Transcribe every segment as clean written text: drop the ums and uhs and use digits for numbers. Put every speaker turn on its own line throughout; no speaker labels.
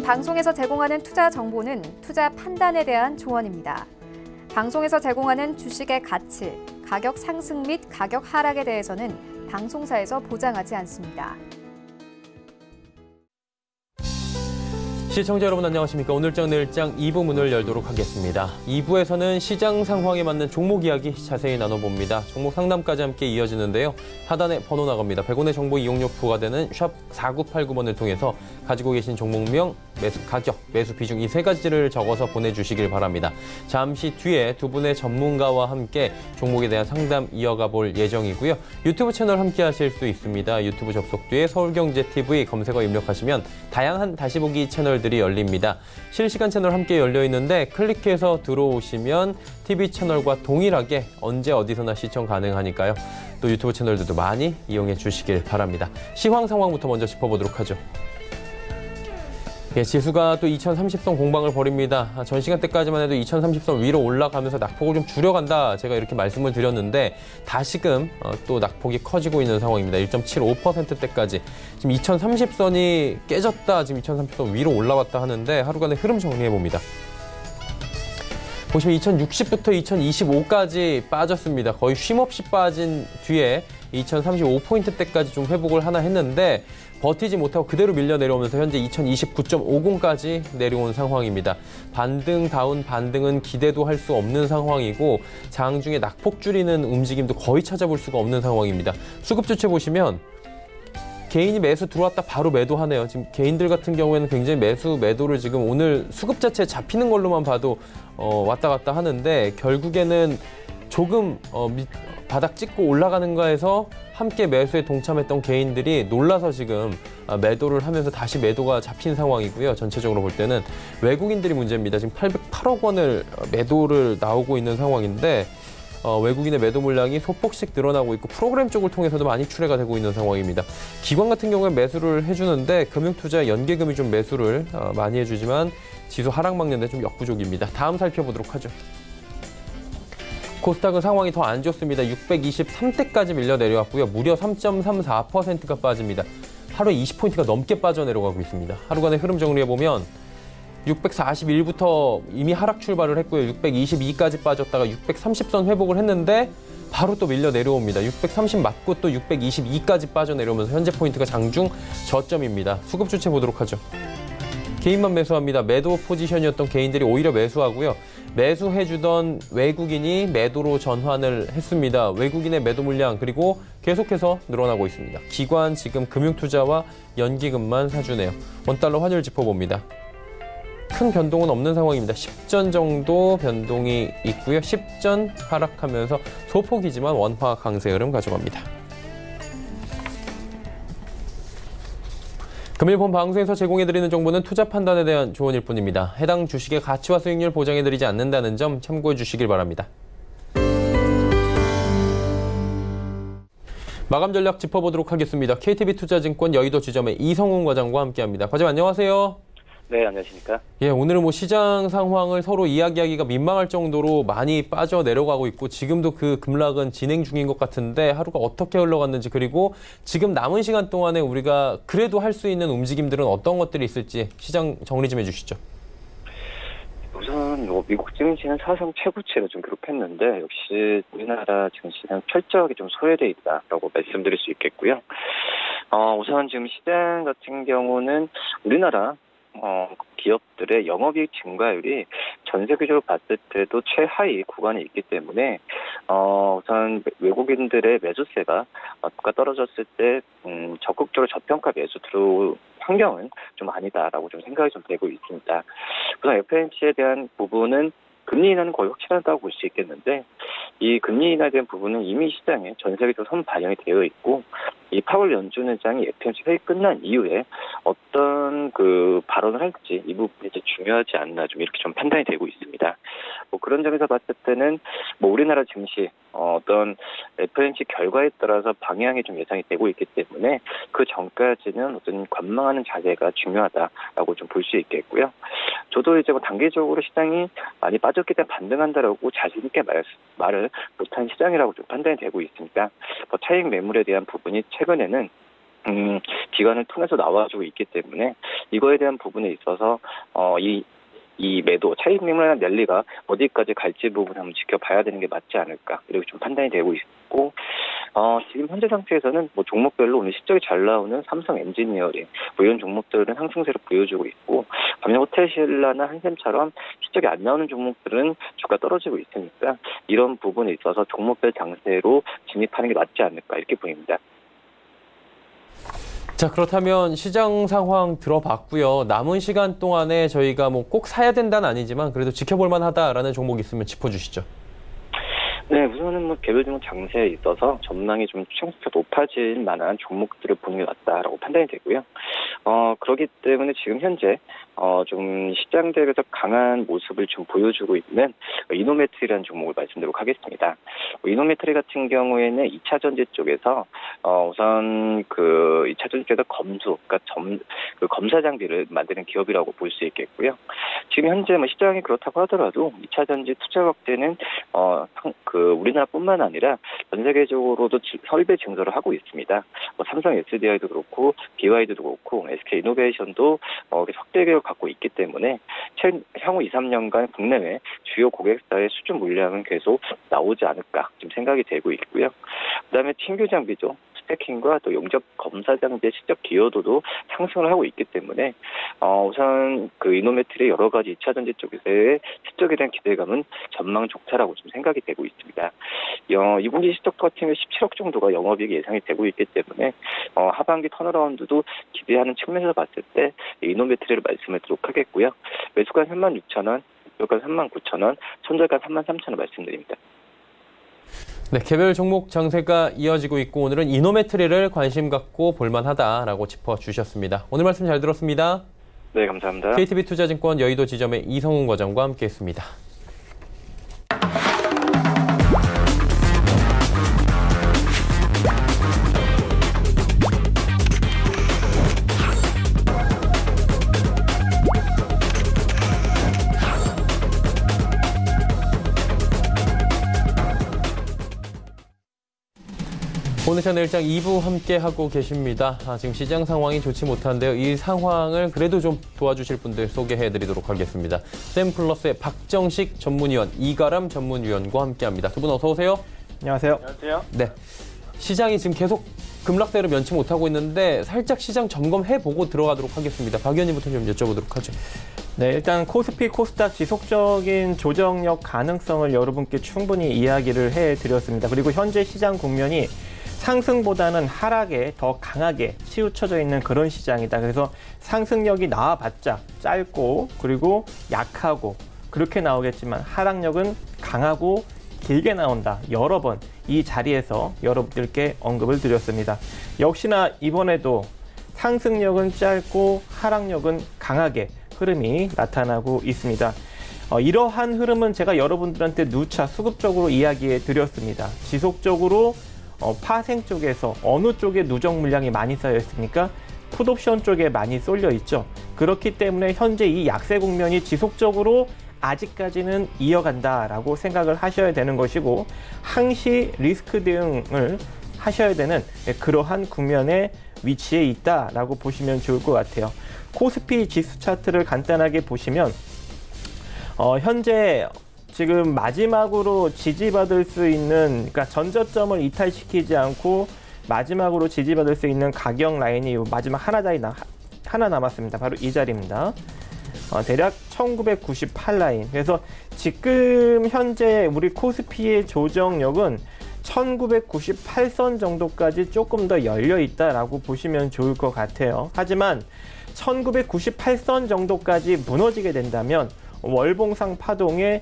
방송에서 제공하는 투자 정보는 투자 판단에 대한 조언입니다. 방송에서 제공하는 주식의 가치, 가격 상승 및 가격 하락에 대해서는 방송사에서 보장하지 않습니다.
시청자 여러분 안녕하십니까. 오늘장 내일장 2부 문을 열도록 하겠습니다. 2부에서는 시장 상황에 맞는 종목 이야기 자세히 나눠봅니다. 종목 상담까지 함께 이어지는데요. 하단에 번호 나갑니다. 100원의 정보 이용료 부과되는 샵 4989번을 통해서 가지고 계신 종목명, 매수 가격, 매수 비중 이 세 가지를 적어서 보내주시길 바랍니다. 잠시 뒤에 두 분의 전문가와 함께 종목에 대한 상담 이어가 볼 예정이고요. 유튜브 채널 함께 하실 수 있습니다. 유튜브 접속 뒤에 서울경제TV 검색어 입력하시면 다양한 다시 보기 채널들이 열립니다. 실시간 채널 함께 열려 있는데 클릭해서 들어오시면 TV 채널과 동일하게 언제 어디서나 시청 가능하니까요. 또 유튜브 채널들도 많이 이용해 주시길 바랍니다. 시황 상황부터 먼저 짚어보도록 하죠. 예, 지수가 또 2030선 공방을 벌입니다. 전 시간대까지만 해도 2030선 위로 올라가면서 낙폭을 좀 줄여간다. 제가 이렇게 말씀을 드렸는데 다시금 또 낙폭이 커지고 있는 상황입니다. 1.75%대까지. 지금 2030선이 깨졌다. 지금 2030선 위로 올라왔다 하는데 하루간의 흐름 정리해봅니다. 보시면 2060부터 2025까지 빠졌습니다. 거의 쉼없이 빠진 뒤에 2035포인트대까지 좀 회복을 하나 했는데 버티지 못하고 그대로 밀려 내려오면서 현재 2029.50까지 내려온 상황입니다. 반등다운 반등은 기대도 할 수 없는 상황이고 장중에 낙폭 줄이는 움직임도 거의 찾아볼 수가 없는 상황입니다. 수급 주체 보시면 개인이 매수 들어왔다 바로 매도하네요. 지금 개인들 같은 경우에는 굉장히 매도를 지금 오늘 수급 자체에 잡히는 걸로만 봐도 왔다 갔다 하는데 결국에는 조금 바닥 찍고 올라가는가 해서 함께 매수에 동참했던 개인들이 놀라서 지금 매도를 하면서 다시 매도가 잡힌 상황이고요. 전체적으로 볼 때는 외국인들이 문제입니다. 지금 808억 원을 매도를 나오고 있는 상황인데 외국인의 매도 물량이 소폭씩 늘어나고 있고 프로그램 쪽을 통해서도 많이 출회가 되고 있는 상황입니다. 기관 같은 경우에 매수를 해주는데 금융투자 연계금이 좀 매수를 많이 해주지만 지수 하락 막는 데 좀 역부족입니다. 다음 살펴보도록 하죠. 코스닥은 상황이 더 안 좋습니다. 623대까지 밀려 내려왔고요. 무려 3.34%가 빠집니다. 하루에 20포인트가 넘게 빠져내려가고 있습니다. 하루간의 흐름 정리해보면 641부터 이미 하락 출발을 했고요. 622까지 빠졌다가 630선 회복을 했는데 바로 또 밀려 내려옵니다. 630 맞고 또 622까지 빠져내려오면서 현재 포인트가 장중 저점입니다. 수급 주체 보도록 하죠. 개인만 매수합니다. 매도 포지션이었던 개인들이 오히려 매수하고요. 매수해주던 외국인이 매도로 전환을 했습니다. 외국인의 매도 물량 그리고 계속해서 늘어나고 있습니다. 기관 지금 금융투자와 연기금만 사주네요. 원달러 환율 짚어봅니다. 큰 변동은 없는 상황입니다. 10전 정도 변동이 있고요. 10전 하락하면서 소폭이지만 원화 강세 흐름 가져갑니다. 금일 본 방송에서 제공해드리는 정보는 투자 판단에 대한 조언일 뿐입니다. 해당 주식의 가치와 수익률 보장해드리지 않는다는 점 참고해 주시길 바랍니다. 마감 전략 짚어보도록 하겠습니다. KTB투자증권 여의도 지점의 이성훈 과장과 함께합니다. 과장 안녕하세요.
네, 안녕하십니까?
예, 오늘은 시장 상황을 서로 이야기하기가 민망할 정도로 많이 빠져 내려가고 있고 지금도 그 급락은 진행 중인 것 같은데 하루가 어떻게 흘러갔는지 그리고 지금 남은 시간 동안에 우리가 그래도 할 수 있는 움직임들은 어떤 것들이 있을지 시장 정리 좀 해주시죠.
우선 미국 증시는 사상 최고치를 좀 기록했는데 역시 우리나라 증시는 철저하게 좀 소외돼 있다라고 말씀드릴 수 있겠고요. 우선 지금 시장 같은 경우는 우리나라 기업들의 영업이익 증가율이 전 세계적으로 봤을 때도 최하위 구간에 있기 때문에 우선 외국인들의 매수세가 떨어졌을 때 적극적으로 저평가 매수 들어올 환경은 좀 아니다라고 좀 생각이 좀 되고 있습니다. 우선 FOMC에 대한 부분은 금리 인하는 거의 확실하다고 볼 수 있겠는데 이 금리 인하에 대한 부분은 이미 시장에 전 세계적으로 선반영이 되어 있고 이 파월 연준 의장이 FOMC 회의 끝난 이후에 어떤 그 발언을 할지 이 부분이 이제 중요하지 않나 좀 이렇게 좀 판단이 되고 있습니다. 그런 점에서 봤을 때는 우리나라 증시 어떤 FOMC 결과에 따라서 방향이 좀 예상이 되고 있기 때문에 그 전까지는 어떤 관망하는 자세가 중요하다라고 좀 볼 수 있겠고요. 저도 이제 단기적으로 시장이 많이 빠졌기 때문에 반등한다라고 자신 있게 말을 못한 시장이라고 좀 판단이 되고 있습니다. 차익 매물에 대한 부분이 최근에는 기관을 통해서 나와주고 있기 때문에 이거에 대한 부분에 있어서 이 매도 차익 매물이나 랠리가 어디까지 갈지 부분 한번 지켜봐야 되는 게 맞지 않을까 이렇게 좀 판단이 되고 있고 지금 현재 상태에서는 뭐 종목별로 오늘 실적이 잘 나오는 삼성 엔지니어링 이런 종목들은 상승세를 보여주고 있고 반면 호텔신라나 한샘처럼 실적이 안 나오는 종목들은 주가 떨어지고 있으니까 이런 부분에 있어서 종목별 장세로 진입하는 게 맞지 않을까 이렇게 보입니다.
자, 그렇다면 시장 상황 들어봤고요. 남은 시간 동안에 저희가 뭐 꼭 사야 된다는 아니지만 그래도 지켜볼 만하다라는 종목 있으면 짚어주시죠.
네, 우선은 뭐 개별 종목 장세에 있어서 전망이 좀 추정수가 높아질 만한 종목들을 보는 게 맞다라고 판단이 되고요. 그렇기 때문에 지금 현재 좀 시장 대비해서 강한 모습을 좀 보여주고 있는 이노메트리라는 종목을 말씀드리도록 하겠습니다. 이노메트리 같은 경우에는 2차 전지 쪽에서 우선 그 2차 전지 쪽에서 그러니까 검사 장비를 만드는 기업이라고 볼 수 있겠고요. 지금 현재 뭐 시장이 그렇다고 하더라도 2차 전지 투자 확대는 우리나라뿐만 아니라 전 세계적으로도 설배 증설을 하고 있습니다. 삼성 SDI도 그렇고 BYD도 그렇고 SK 이노베이션도 확대 계획을 갖고 있기 때문에 향후 2-3년간 국내외 주요 고객사의 수준 물량은 계속 나오지 않을까 좀 생각이 되고 있고요. 그다음에 신규 장비죠. 스태킹과 또 용접 검사 장비의 실적 기여도도 상승을 하고 있기 때문에 우선 그 이노메트리의 여러 가지 2차 전지 쪽에서의 실적에 대한 기대감은 전망 좋다라고 좀 생각이 되고 있습니다. 2분기 실적 같은 경우 17억 정도가 영업이익 예상이 되고 있기 때문에 하반기 턴어라운드도 기대하는 측면에서 봤을 때 이노메트리를 말씀드리도록 하겠고요. 매수가 36,000원, 목표가 39,000원, 손절가 33,000원 말씀드립니다.
네, 개별 종목 장세가 이어지고 있고 오늘은 이노메트리를 관심 갖고 볼만하다라고 짚어주셨습니다. 오늘 말씀 잘 들었습니다.
네, 감사합니다.
KTB투자증권 여의도 지점의 이성훈 과장과 함께했습니다. 오늘찬 일장 2부 함께하고 계십니다. 지금 시장 상황이 좋지 못한데요. 이 상황을 그래도 좀 도와주실 분들 소개해드리도록 하겠습니다. 샘플러스의 박정식 전문위원, 이가람 전문위원과 함께합니다. 두 분 어서 오세요.
안녕하세요.
안녕하세요.
네, 시장이 지금 계속 급락세를 면치 못하고 있는데 살짝 시장 점검해보고 들어가도록 하겠습니다. 박 의원님부터 좀 여쭤보도록 하죠.
네, 일단 코스피, 코스닥 지속적인 조정력 가능성을 여러분께 충분히 이야기를 해드렸습니다. 그리고 현재 시장 국면이 상승보다는 하락에 더 강하게 치우쳐져 있는 그런 시장이다. 그래서 상승력이 나와봤자 짧고 그리고 약하고 그렇게 나오겠지만 하락력은 강하고 길게 나온다. 여러 번 이 자리에서 여러분들께 언급을 드렸습니다. 역시나 이번에도 상승력은 짧고 하락력은 강하게 흐름이 나타나고 있습니다. 이러한 흐름은 제가 여러분들한테 누차 수급적으로 이야기해 드렸습니다. 지속적으로 파생 쪽에서 어느 쪽에 누적 물량이 많이 쌓여 있습니까? 풋옵션 쪽에 많이 쏠려 있죠. 그렇기 때문에 현재 이 약세 국면이 지속적으로 아직까지는 이어간다라고 생각을 하셔야 되는 것이고 항시 리스크 대응을 하셔야 되는 그러한 국면의 위치에 있다라고 보시면 좋을 것 같아요. 코스피 지수 차트를 간단하게 보시면 현재 지금 마지막으로 지지받을 수 있는, 그러니까 전저점을 이탈시키지 않고 마지막으로 지지받을 수 있는 가격 라인이 마지막 하나 남았습니다. 바로 이 자리입니다. 대략 1998라인. 그래서 지금 현재 우리 코스피의 조정력은 1998선 정도까지 조금 더 열려 있다라고 보시면 좋을 것 같아요. 하지만 1998선 정도까지 무너지게 된다면 월봉상 파동의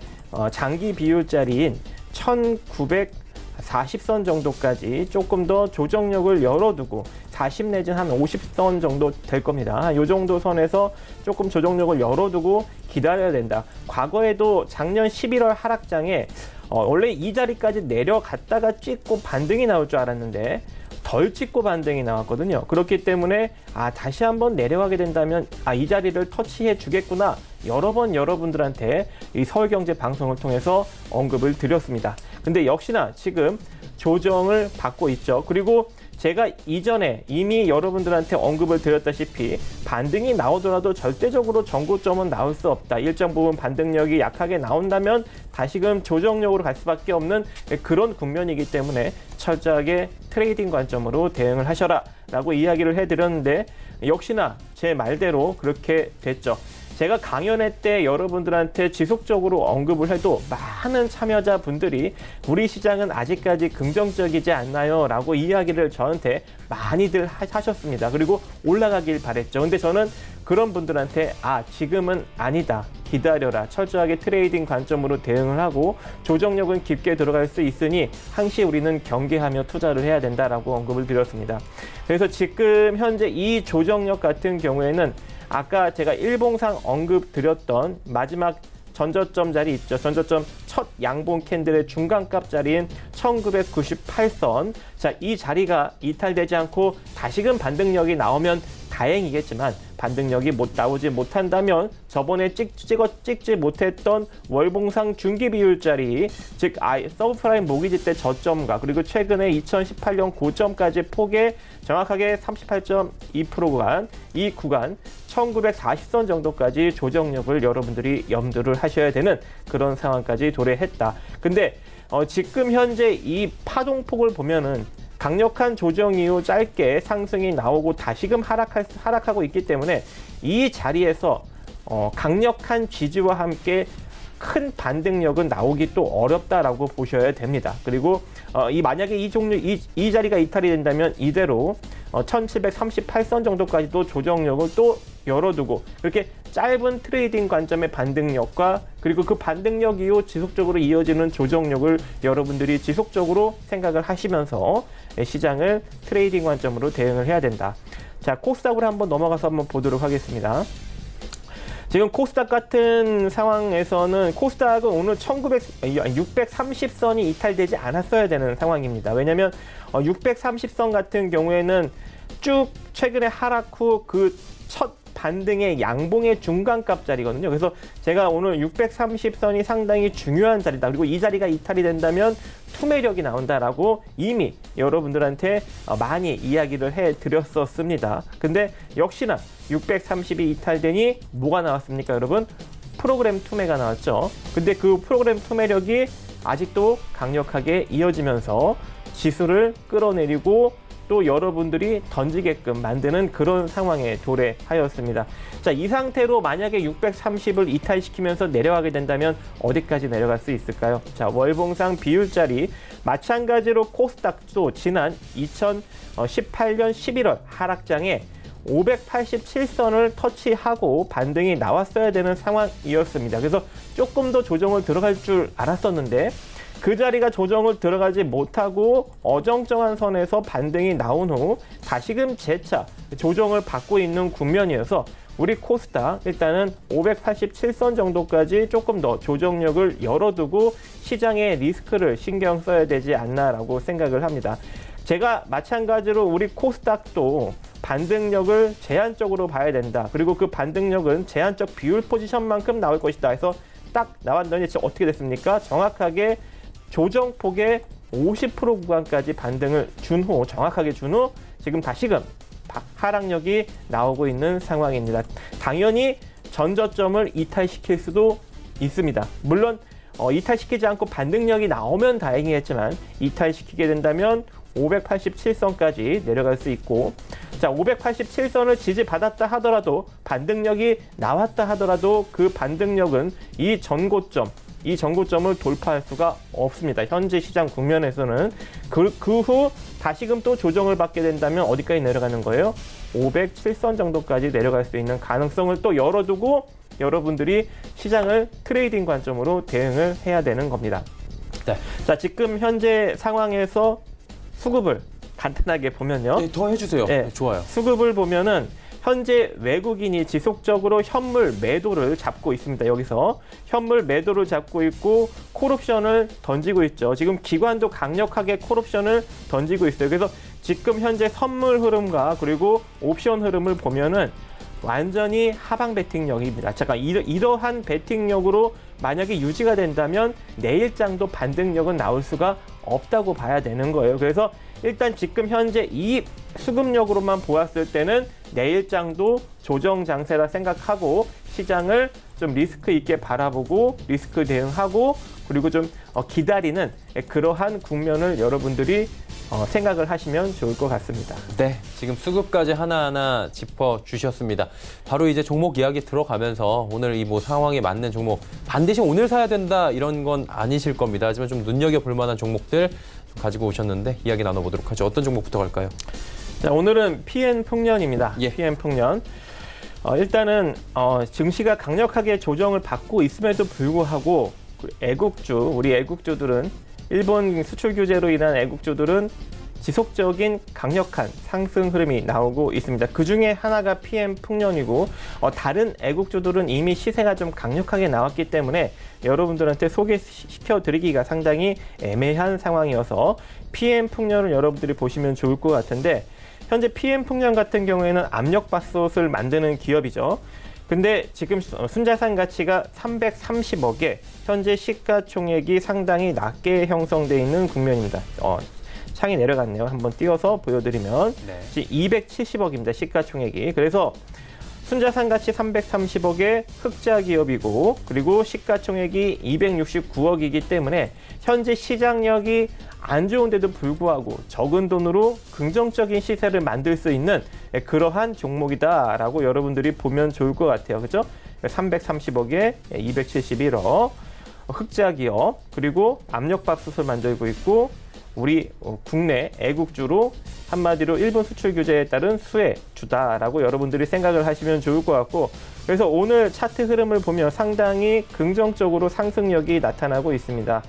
장기 비율짜리인 1940선 정도까지 조금 더 조정력을 열어두고 40 내지는 한 50선 정도 될 겁니다. 이 정도 선에서 조금 조정력을 열어두고 기다려야 된다. 과거에도 작년 11월 하락장에 원래 이 자리까지 내려갔다가 찍고 반등이 나올 줄 알았는데 덜 찍고 반등이 나왔거든요. 그렇기 때문에 다시 한번 내려가게 된다면 이 자리를 터치해 주겠구나. 여러 번 여러분들한테 이 서울경제 방송을 통해서 언급을 드렸습니다. 근데 역시나 지금 조정을 받고 있죠. 그리고 제가 이전에 이미 여러분들한테 언급을 드렸다시피 반등이 나오더라도 절대적으로 전고점은 나올 수 없다. 일정 부분 반등력이 약하게 나온다면 다시금 조정력으로 갈 수밖에 없는 그런 국면이기 때문에 철저하게 트레이딩 관점으로 대응을 하셔라 라고 이야기를 해드렸는데 역시나 제 말대로 그렇게 됐죠. 제가 강연회 때 여러분들한테 지속적으로 언급을 해도 많은 참여자분들이 우리 시장은 아직까지 긍정적이지 않나요? 라고 이야기를 저한테 많이들 하셨습니다. 그리고 올라가길 바랬죠. 근데 저는 그런 분들한테 지금은 아니다. 기다려라. 철저하게 트레이딩 관점으로 대응을 하고 조정력은 깊게 들어갈 수 있으니 항시 우리는 경계하며 투자를 해야 된다라고 언급을 드렸습니다. 그래서 지금 현재 이 조정력 같은 경우에는 아까 제가 일봉상 언급 드렸던 마지막 전저점 자리 있죠. 전저점 첫 양봉 캔들의 중간값 자리인 1998선. 자, 이 자리가 이탈되지 않고 다시금 반등력이 나오면 다행이겠지만 반등력이 나오지 못한다면 저번에 찍지 못했던 월봉상 중기 비율 자리, 즉 서브프라임 모기지 때 저점과 그리고 최근에 2018년 고점까지 폭의 정확하게 38.2% 이 구간 1940선 정도까지 조정력을 여러분들이 염두를 하셔야 되는 그런 상황까지 도래했다. 근데 지금 현재 이 파동폭을 보면은 강력한 조정 이후 짧게 상승이 나오고 다시금 하락하고 있기 때문에 이 자리에서 강력한 지지와 함께 큰 반등력은 나오기 또 어렵다라고 보셔야 됩니다. 그리고 만약에 이 자리가 이탈이 된다면 이대로 1738선 정도까지도 조정력을 또 열어두고 그렇게 짧은 트레이딩 관점의 반등력과 그리고 그 반등력 이후 지속적으로 이어지는 조정력을 여러분들이 지속적으로 생각을 하시면서 시장을 트레이딩 관점으로 대응을 해야 된다. 자, 코스닥으로 한번 넘어가서 한번 보도록 하겠습니다. 지금 코스닥 같은 상황에서는 코스닥은 오늘 630선이 이탈되지 않았어야 되는 상황입니다. 왜냐하면 630선 같은 경우에는 쭉 최근에 하락 후 그 첫 반등의 양봉의 중간값 자리거든요. 그래서 제가 오늘 630선이 상당히 중요한 자리다. 그리고 이 자리가 이탈이 된다면 투매력이 나온다라고 이미 여러분들한테 많이 이야기를 해드렸었습니다. 근데 역시나 630이 이탈되니 뭐가 나왔습니까, 여러분? 프로그램 투매가 나왔죠. 근데 그 프로그램 투매력이 아직도 강력하게 이어지면서 지수를 끌어내리고 또 여러분들이 던지게끔 만드는 그런 상황에 도래하였습니다. 자, 이 상태로 만약에 630을 이탈시키면서 내려가게 된다면 어디까지 내려갈 수 있을까요? 자, 월봉상 비율자리 마찬가지로 코스닥도 지난 2018년 11월 하락장에 587선을 터치하고 반등이 나왔어야 되는 상황이었습니다. 그래서 조금 더 조정을 들어갈 줄 알았었는데 그 자리가 조정을 들어가지 못하고 어정쩡한 선에서 반등이 나온 후 다시금 재차 조정을 받고 있는 국면이어서 우리 코스닥 일단은 587선 정도까지 조금 더 조정력을 열어두고 시장의 리스크를 신경 써야 되지 않나라고 생각을 합니다. 제가 마찬가지로 우리 코스닥도 반등력을 제한적으로 봐야 된다. 그리고 그 반등력은 제한적 비율 포지션만큼 나올 것이다 해서 딱 나왔더니 어떻게 됐습니까? 정확하게 조정폭의 50% 구간까지 반등을 준 후, 정확하게 준 후 지금 다시금 하락력이 나오고 있는 상황입니다. 당연히 전저점을 이탈시킬 수도 있습니다. 물론 이탈시키지 않고 반등력이 나오면 다행이겠지만 이탈시키게 된다면 587선까지 내려갈 수 있고, 자, 587선을 지지받았다 하더라도 반등력이 나왔다 하더라도 그 반등력은 이 전고점을 돌파할 수가 없습니다. 현재 시장 국면에서는 그 후 다시금 또 조정을 받게 된다면 어디까지 내려가는 거예요? 507선 정도까지 내려갈 수 있는 가능성을 또 열어두고 여러분들이 시장을 트레이딩 관점으로 대응을 해야 되는 겁니다. 네. 자, 지금 현재 상황에서 수급을 간단하게 보면요.
네, 더 해주세요.
네,
좋아요.
수급을 보면은 현재 외국인이 지속적으로 현물 매도를 잡고 있습니다. 여기서 현물 매도를 잡고 있고 콜옵션을 던지고 있죠. 지금 기관도 강력하게 콜옵션을 던지고 있어요. 그래서 지금 현재 선물 흐름과 그리고 옵션 흐름을 보면은 완전히 하방 베팅력입니다. 잠깐, 이러한 베팅력으로 만약에 유지가 된다면 내일장도 반등력은 나올 수가 없다고 봐야 되는 거예요. 그래서 일단 지금 현재 이 수급력으로만 보았을 때는 내일장도 조정 장세라 생각하고 시장을 좀 리스크 있게 바라보고 리스크 대응하고 그리고 좀 기다리는 그러한 국면을 여러분들이 생각을 하시면 좋을 것 같습니다.
네, 지금 수급까지 하나하나 짚어주셨습니다. 바로 이제 종목 이야기 들어가면서 오늘 이 뭐 상황에 맞는 종목 반드시 오늘 사야 된다 이런 건 아니실 겁니다. 하지만 좀 눈여겨볼 만한 종목들 좀 가지고 오셨는데 이야기 나눠보도록 하죠. 어떤 종목부터 갈까요?
자, 오늘은 PN풍년입니다.
예.
PN풍년. 일단은 증시가 강력하게 조정을 받고 있음에도 불구하고 우리 애국주들은 일본 수출 규제로 인한 애국주들은 지속적인 강력한 상승 흐름이 나오고 있습니다. 그중에 하나가 PN풍년이고 다른 애국주들은 이미 시세가 좀 강력하게 나왔기 때문에 여러분들한테 소개시켜드리기가 상당히 애매한 상황이어서 PN풍년을 여러분들이 보시면 좋을 것 같은데 현재 PN풍년 같은 경우에는 압력밥솥을 만드는 기업이죠. 근데 지금 순자산 가치가 330억에 현재 시가총액이 상당히 낮게 형성되어 있는 국면입니다. 창이 내려갔네요. 한번 띄워서 보여드리면
네.
지금 270억입니다. 시가총액이. 그래서 순자산 가치 330억의 흑자 기업이고 그리고 시가총액이 269억이기 때문에 현재 시장력이 안 좋은데도 불구하고 적은 돈으로 긍정적인 시세를 만들 수 있는 그러한 종목이다라고 여러분들이 보면 좋을 것 같아요. 그죠? 330억에 271억 흑자 기업 그리고 압력밥솥을 만들고 있고 우리 국내 애국주로 한마디로 일본 수출 규제에 따른 수혜주다라고 여러분들이 생각을 하시면 좋을 것 같고 그래서 오늘 차트 흐름을 보면 상당히 긍정적으로 상승력이 나타나고 있습니다.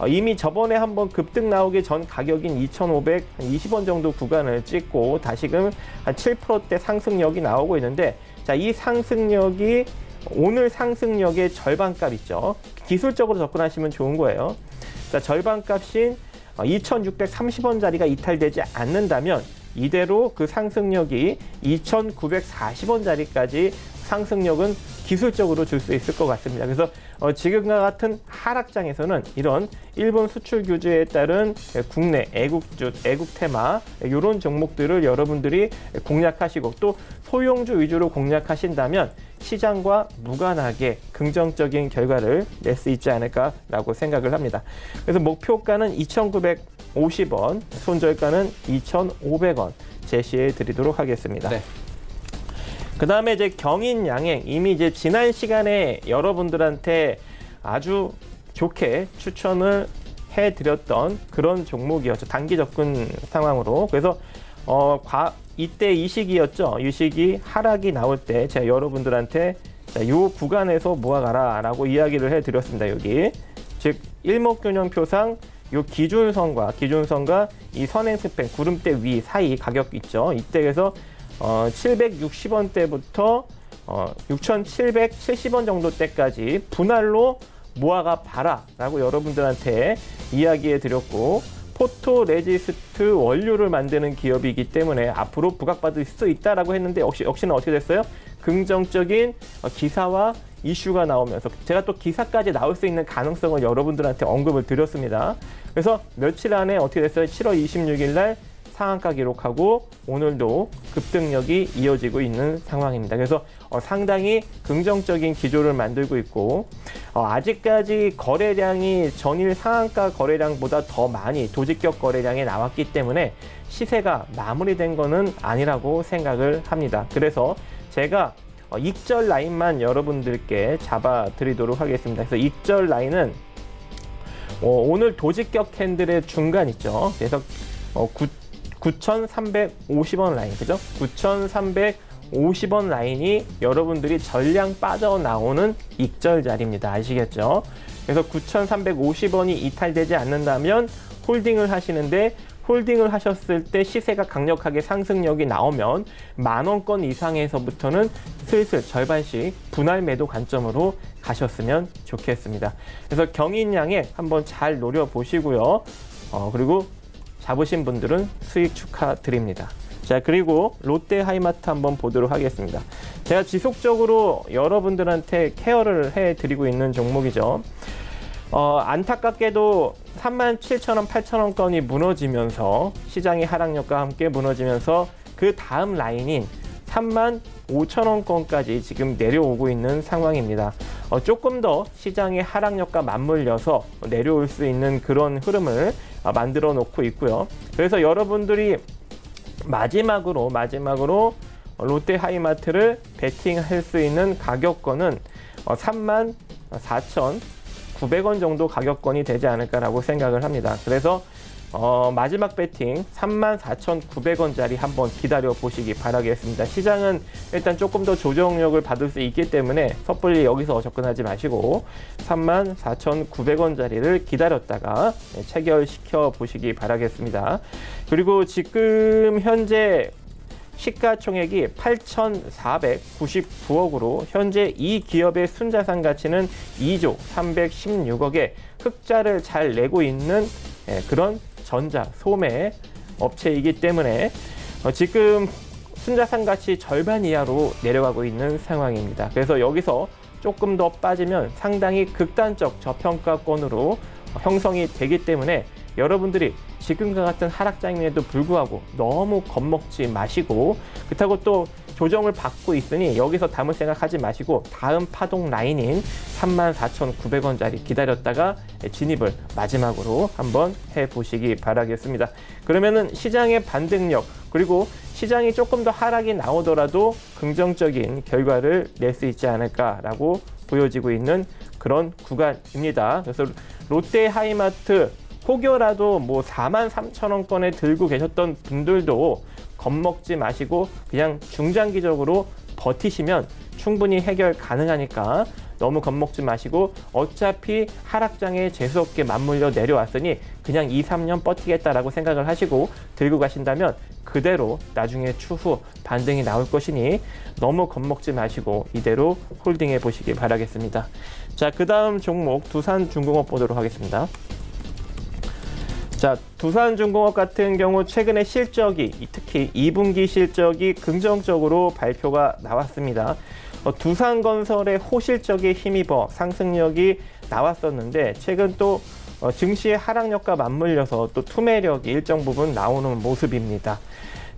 이미 저번에 한번 급등 나오기 전 가격인 2,520원 정도 구간을 찍고 다시금 한 7%대 상승력이 나오고 있는데 자, 이 상승력이 오늘 상승력의 절반값 있죠. 기술적으로 접근하시면 좋은 거예요. 자, 절반값인 2,630원짜리가 이탈되지 않는다면 이대로 그 상승력이 2,940원짜리까지 상승력은 기술적으로 줄 수 있을 것 같습니다. 그래서 지금과 같은 하락장에서는 이런 일본 수출 규제에 따른 국내 애국주, 애국테마 이런 종목들을 여러분들이 공략하시고 또 소형주 위주로 공략하신다면 시장과 무관하게 긍정적인 결과를 낼 수 있지 않을까라고 생각을 합니다. 그래서 목표가는 2,950원, 손절가는 2,500원 제시해 드리도록 하겠습니다.
네.
그 다음에 이제 경인양행 이미 이제 지난 시간에 여러분들한테 아주 좋게 추천을 해드렸던 그런 종목이었죠. 단기 접근 상황으로. 그래서 이때 이 시기였죠. 이 시기 하락이 나올 때 제가 여러분들한테 이 구간에서 모아가라라고 이야기를 해드렸습니다. 여기 즉 일목균형표상 이 기준선과 이 선행스팬 구름대 위 사이 가격 있죠. 이때에서 760원대부터 6,770원 정도 때까지 분할로 모아가 봐라라고 여러분들한테 이야기해 드렸고 포토레지스트 원료를 만드는 기업이기 때문에 앞으로 부각받을 수 있다라고 했는데 역시나 어떻게 됐어요? 긍정적인 기사와 이슈가 나오면서 제가 또 기사까지 나올 수 있는 가능성을 여러분들한테 언급을 드렸습니다. 그래서 며칠 안에 어떻게 됐어요? 7월 26일 날 상한가 기록하고 오늘도 급등력이 이어지고 있는 상황입니다. 그래서 상당히 긍정적인 기조를 만들고 있고 아직까지 거래량이 전일 상한가 거래량보다 더 많이 도직격 거래량이 나왔기 때문에 시세가 마무리된 거는 아니라고 생각을 합니다. 그래서 제가 익절 라인만 여러분들께 잡아드리도록 하겠습니다. 그래서 익절 라인은 오늘 도직격 캔들의 중간 있죠. 그래서 9,350원 라인, 그죠? 9,350원 라인이 여러분들이 전량 빠져나오는 익절 자리입니다. 아시겠죠? 그래서 9,350원이 이탈되지 않는다면 홀딩을 하시는데 홀딩을 하셨을 때 시세가 강력하게 상승력이 나오면 10,000원권 이상에서부터는 슬슬 절반씩 분할 매도 관점으로 가셨으면 좋겠습니다. 그래서 경인양에 한번 잘 노려보시고요. 그리고 잡으신 분들은 수익 축하드립니다. 자, 그리고 롯데 하이마트 한번 보도록 하겠습니다. 제가 지속적으로 여러분들한테 케어를 해드리고 있는 종목이죠. 안타깝게도 37,000원, 8,000원권이 무너지면서 시장의 하락력과 함께 무너지면서 그 다음 라인인 35,000원권까지 지금 내려오고 있는 상황입니다. 조금 더 시장의 하락력과 맞물려서 내려올 수 있는 그런 흐름을 만들어 놓고 있고요. 그래서 여러분들이 마지막으로 롯데하이마트를 베팅할 수 있는 가격권은 34,900원 정도 가격권이 되지 않을까라고 생각을 합니다. 그래서 마지막 배팅 34,900원짜리 한번 기다려 보시기 바라겠습니다. 시장은 일단 조금 더 조정력을 받을 수 있기 때문에 섣불리 여기서 접근하지 마시고 34,900원짜리를 기다렸다가 체결시켜 보시기 바라겠습니다. 그리고 지금 현재 시가총액이 8,499억으로 현재 이 기업의 순자산 가치는 2조 316억의 흑자를 잘 내고 있는 그런 전자, 소매 업체이기 때문에 지금 순자산 가치 절반 이하로 내려가고 있는 상황입니다. 그래서 여기서 조금 더 빠지면 상당히 극단적 저평가권으로 형성이 되기 때문에 여러분들이 지금과 같은 하락장임에도 불구하고 너무 겁먹지 마시고, 그렇다고 또 조정을 받고 있으니 여기서 담을 생각하지 마시고 다음 파동 라인인 34,900원짜리 기다렸다가 진입을 마지막으로 한번 해보시기 바라겠습니다. 그러면은 시장의 반등력, 그리고 시장이 조금 더 하락이 나오더라도 긍정적인 결과를 낼 수 있지 않을까라고 보여지고 있는 그런 구간입니다. 그래서 롯데하이마트 혹여라도 뭐 43,000원권에 들고 계셨던 분들도 겁먹지 마시고 그냥 중장기적으로 버티시면 충분히 해결 가능하니까 너무 겁먹지 마시고, 어차피 하락장에 재수없게 맞물려 내려왔으니 그냥 2, 3년 버티겠다라고 생각을 하시고 들고 가신다면 그대로 나중에 추후 반등이 나올 것이니 너무 겁먹지 마시고 이대로 홀딩해 보시기 바라겠습니다. 자, 그 다음 종목 두산중공업 보도록 하겠습니다. 자, 두산중공업 같은 경우 최근에 실적이, 특히 2분기 실적이 긍정적으로 발표가 나왔습니다. 두산건설의 호실적에 힘입어 상승력이 나왔었는데 최근 또 증시의 하락력과 맞물려서 또 투매력이 일정 부분 나오는 모습입니다.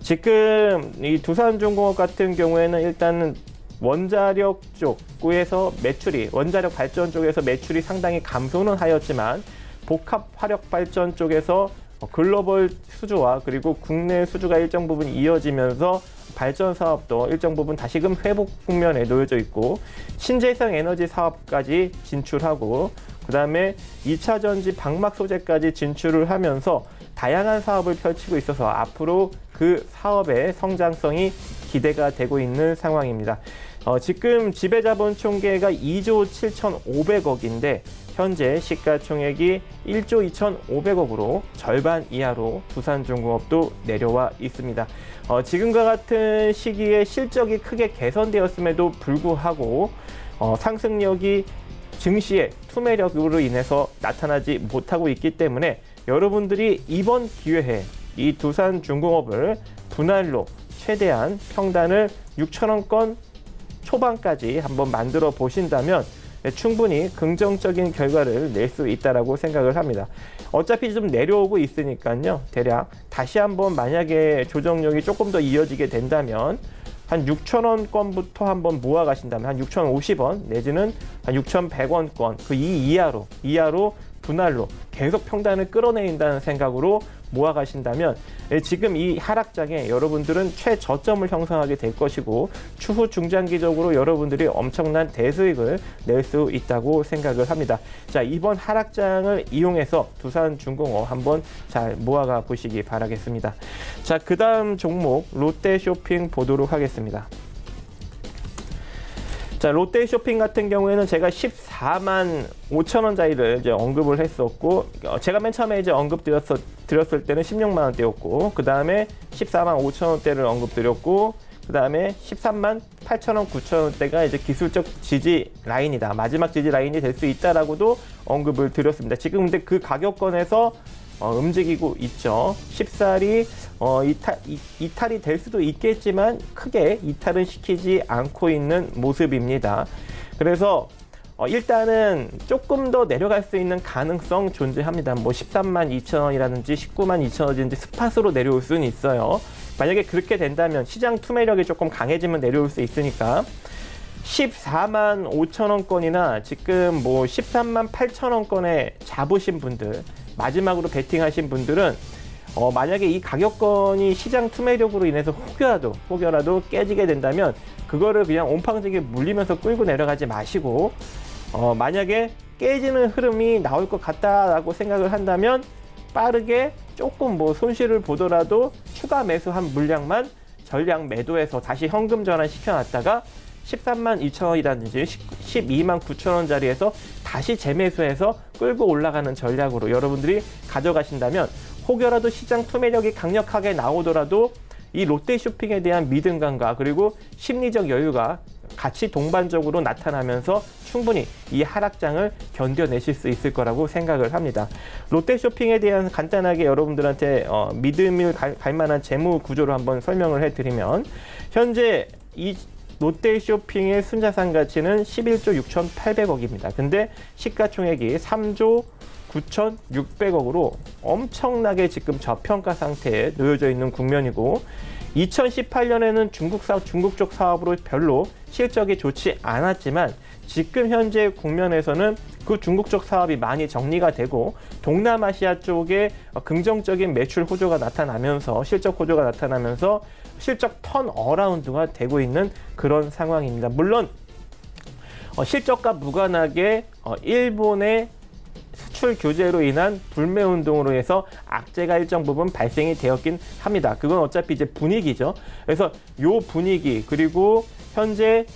지금 이 두산중공업 같은 경우에는 일단은 원자력 쪽에서 매출이, 원자력 발전 쪽에서 매출이 상당히 감소는 하였지만 복합 화력 발전 쪽에서 글로벌 수주와 그리고 국내 수주가 일정 부분 이어지면서 발전 사업도 일정 부분 다시금 회복 국면에 놓여져 있고, 신재생 에너지 사업까지 진출하고 그 다음에 2차 전지 방막 소재까지 진출을 하면서 다양한 사업을 펼치고 있어서 앞으로 그 사업의 성장성이 기대가 되고 있는 상황입니다. 지금 지배자본 총계가 2조 7,500억인데 현재 시가총액이 1조 2,500억으로 절반 이하로 두산중공업도 내려와 있습니다. 지금과 같은 시기에 실적이 크게 개선되었음에도 불구하고 상승력이 증시의 투매력으로 인해서 나타나지 못하고 있기 때문에 여러분들이 이번 기회에 이 두산중공업을 분할로 최대한 평단을 6,000원권 초반까지 한번 만들어 보신다면 충분히 긍정적인 결과를 낼 수 있다라고 생각을 합니다. 어차피 좀 내려오고 있으니까요. 대략 다시 한번 만약에 조정력이 조금 더 이어지게 된다면 한 6,000원권부터 한번 모아 가신다면 한 6,050원 내지는 한 6,100원권 그 이하로 분할로 계속 평단을 끌어내린다는 생각으로 모아 가신다면 지금 이 하락장에 여러분들은 최저점을 형성하게 될 것이고 추후 중장기적으로 여러분들이 엄청난 대수익을 낼 수 있다고 생각을 합니다. 자, 이번 하락장을 이용해서 두산중공업 한번 잘 모아가 보시기 바라겠습니다. 자, 그 다음 종목 롯데쇼핑 보도록 하겠습니다. 자, 롯데쇼핑 같은 경우에는 제가 14만 5천 원짜리를 이제 언급을 했었고, 제가 맨 처음에 이제 드렸을 때는 16만 원대였고, 그 다음에 14만 5천 원대를 언급드렸고, 그 다음에 13만 8천 원, 9천 원대가 이제 기술적 지지 라인이다, 마지막 지지 라인이 될 수 있다라고도 언급을 드렸습니다. 지금 근데 그 가격권에서 움직이고 있죠. 쉽사리 이탈이 될 수도 있겠지만 크게 이탈은 시키지 않고 있는 모습입니다. 그래서 일단은 조금 더 내려갈 수 있는 가능성 존재합니다. 뭐 13만 2천 원이라든지 19만 2천 원이든지 스팟으로 내려올 수는 있어요. 만약에 그렇게 된다면 시장 투매력이 조금 강해지면 내려올 수 있으니까 14만 5천 원권이나 지금 뭐 13만 8천 원권에 잡으신 분들, 마지막으로 베팅하신 분들은 만약에 이 가격권이 시장 투매력으로 인해서 혹여라도 깨지게 된다면 그거를 그냥 온팡지게 물리면서 끌고 내려가지 마시고 만약에 깨지는 흐름이 나올 것 같다라고 생각을 한다면 빠르게 조금 뭐 손실을 보더라도 추가 매수한 물량만 전량 매도해서 다시 현금 전환 시켜놨다가 13만 2천 원이라든지 12만 9천 원짜리에서 다시 재매수해서 끌고 올라가는 전략으로 여러분들이 가져가신다면 혹여라도 시장 투매력이 강력하게 나오더라도 이 롯데쇼핑에 대한 믿음감과 그리고 심리적 여유가 같이 동반적으로 나타나면서 충분히 이 하락장을 견뎌내실 수 있을 거라고 생각을 합니다. 롯데쇼핑에 대한 간단하게 여러분들한테 믿음을 갈 만한 재무 구조를 한번 설명을 해드리면 현재 이 롯데쇼핑의 순자산 가치는 11조 6,800억입니다. 근데 시가총액이 3조 9,600억으로 엄청나게 지금 저평가 상태에 놓여져 있는 국면이고 2018년에는 중국 쪽 사업으로 별로 실적이 좋지 않았지만 지금 현재 국면에서는 그 중국 쪽 사업이 많이 정리가 되고 동남아시아 쪽에 긍정적인 매출 호조가 나타나면서 실적 호조가 나타나면서 실적 턴 어라운드가 되고 있는 그런 상황입니다. 물론 실적과 무관하게 일본의 수출 규제로 인한 불매 운동으로 해서 악재가 일정 부분 발생이 되었긴 합니다. 그건 어차피 이제 분위기죠. 그래서 요 분위기 그리고 현재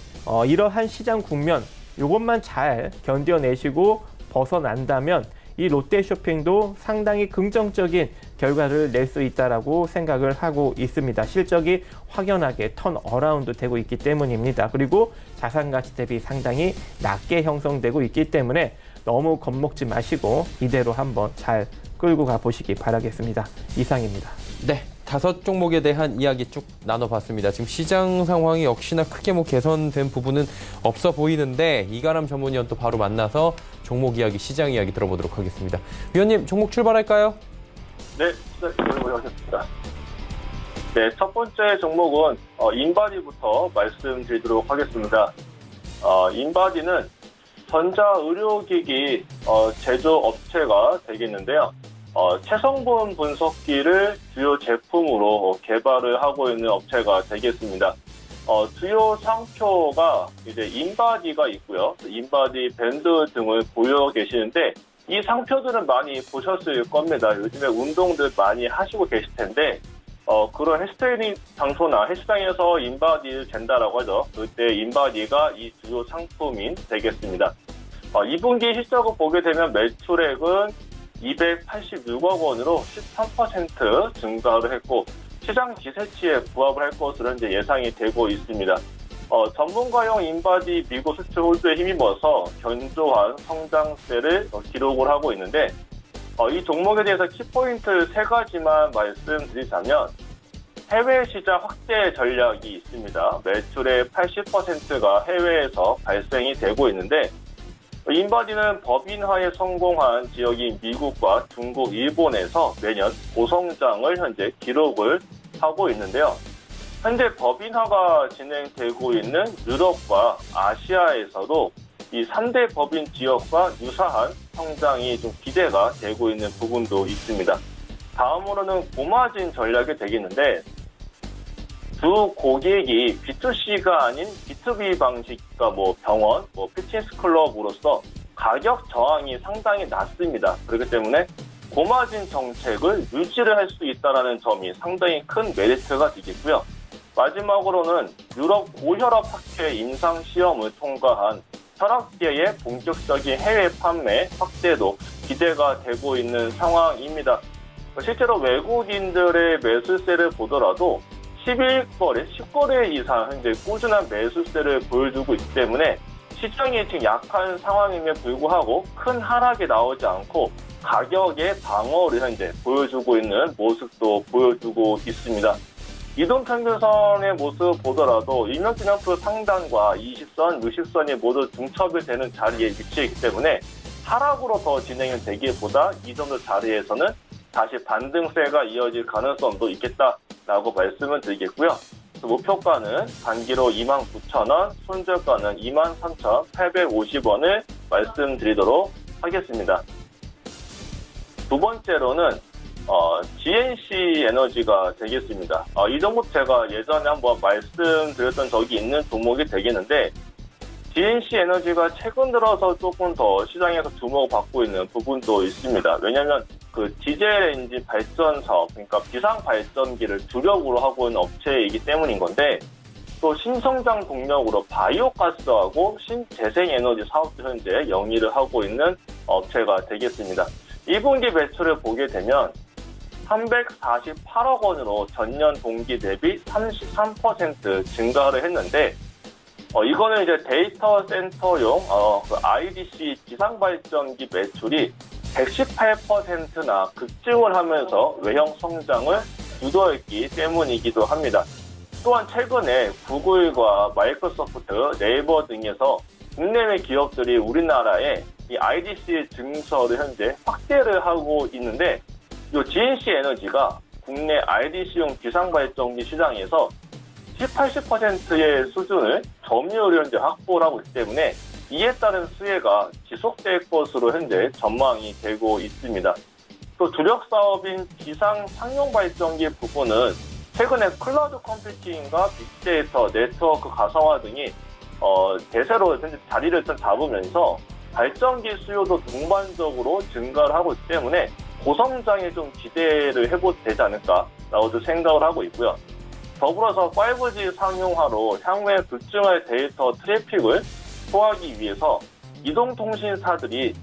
이러한 시장 국면 요것만 잘 견뎌내시고 벗어난다면 이 롯데쇼핑도 상당히 긍정적인 결과를 낼 수 있다라고 생각을 하고 있습니다. 실적이 확연하게 턴 어라운드 되고 있기 때문입니다. 그리고 자산가치 대비 상당히 낮게 형성되고 있기 때문에 너무 겁먹지 마시고 이대로 한번 잘 끌고 가보시기 바라겠습니다. 이상입니다.
네, 5종목에 대한 이야기 쭉 나눠봤습니다. 지금 시장 상황이 역시나 크게 개선된 부분은 없어 보이는데 이가람 전문위원 또 바로 만나서 종목 이야기, 시장 이야기 들어보도록 하겠습니다. 위원님, 종목 출발할까요?
네, 들어보겠습니다. 네, 첫 번째 종목은 인바디부터 말씀드리도록 하겠습니다. 인바디는 전자의료기기 제조업체가 되겠는데요. 체성분 분석기를 주요 제품으로 개발을 하고 있는 업체가 되겠습니다. 주요 상표가 이제 인바디가 있고요. 인바디 밴드 등을 보여 계시는데 이 상표들은 많이 보셨을 겁니다. 요즘에 운동들 많이 하시고 계실 텐데 그런 헬스트레이닝 장소나 헬스장에서 인바디를 잰다라고 하죠. 그때 인바디가 이 주요 상품인 되겠습니다. 2분기 실적을 보게 되면 매출액은 286억 원으로 13% 증가를 했고 시장 기대치에 부합을 할 것으로 이제 예상이 되고 있습니다. 전문가용 인바디 미국 수출 홀드에 힘입어서 견조한 성장세를 기록을 하고 있는데 이 종목에 대해서 키포인트 3가지만 말씀드리자면 해외 시장 확대 전략이 있습니다. 매출의 80%가 해외에서 발생이 되고 있는데 인바디는 법인화에 성공한 지역인 미국과 중국, 일본에서 매년 고성장을 현재 기록을 하고 있는데요. 현재 법인화가 진행되고 있는 유럽과 아시아에서도 이 3대 법인 지역과 유사한 성장이 좀 기대가 되고 있는 부분도 있습니다. 다음으로는 고마진 전략이 되겠는데 주 고객이 B2C가 아닌 B2B 방식, 그러니까 병원, 피트니스 클럽으로서 가격 저항이 상당히 낮습니다. 그렇기 때문에 고마진 정책을 유지를 할 수 있다는 점이 상당히 큰 메리트가 되겠고요. 마지막으로는 유럽 고혈압 학회 임상 시험을 통과한 혈압계의 본격적인 해외 판매 확대도 기대가 되고 있는 상황입니다. 실제로 외국인들의 매수세를 보더라도 10거래 이상 현재 꾸준한 매수세를 보여주고 있기 때문에 시장이 지금 약한 상황임에 불구하고 큰 하락이 나오지 않고 가격의 방어를 현재 보여주고 있는 모습도 보여주고 있습니다. 이동평균선의 모습 보더라도 일명진영표 상단과 20선, 60선이 모두 중첩이 되는 자리에 위치해 있기 때문에 하락으로 더 진행이 되기보다 이 정도 자리에서는 다시 반등세가 이어질 가능성도 있겠다라고 말씀을 드리겠고요. 목표가는 단기로 29,000원, 손절가는 23,850원을 말씀드리도록 하겠습니다. 두 번째로는 GNC 에너지가 되겠습니다. 이 종목 제가 예전에 한번 말씀드렸던 적이 있는 종목이 되겠는데 GNC 에너지가 최근 들어서 조금 더 시장에서 주목을 받고 있는 부분도 있습니다. 왜냐하면 그 디젤 엔진 발전 사업, 그러니까 비상 발전기를 주력으로 하고 있는 업체이기 때문인 건데 또 신성장 동력으로 바이오가스하고 신재생에너지 사업도 현재 영위를 하고 있는 업체가 되겠습니다. 2분기 매출을 보게 되면 348억 원으로 전년 동기 대비 33% 증가를 했는데 이거는 이제 데이터 센터용 그 IDC 비상발전기 매출이 118%나 급증을 하면서 외형 성장을 주도했기 때문이기도 합니다. 또한 최근에 구글과 마이크로소프트, 네이버 등에서 국내외 기업들이 우리나라에 이 IDC 증서를 현재 확대를 하고 있는데 이 GNC 에너지가 국내 IDC용 비상발전기 시장에서 70~80%의 수준을 점유율을 현재 확보를 하고 있기 때문에 이에 따른 수혜가 지속될 것으로 현재 전망이 되고 있습니다. 또 주력 사업인 비상 상용 발전기 부분은 최근에 클라우드 컴퓨팅과 빅데이터, 네트워크 가상화 등이 대세로 현재 자리를 잡으면서 발전기 수요도 동반적으로 증가를 하고 있기 때문에 고성장에 좀 기대를 해봐도 되지 않을까라고 생각을 하고 있고요. 더불어서 5G 상용화로 향후에 급증할 데이터 트래픽을 소화하기 위해서 이동통신사들이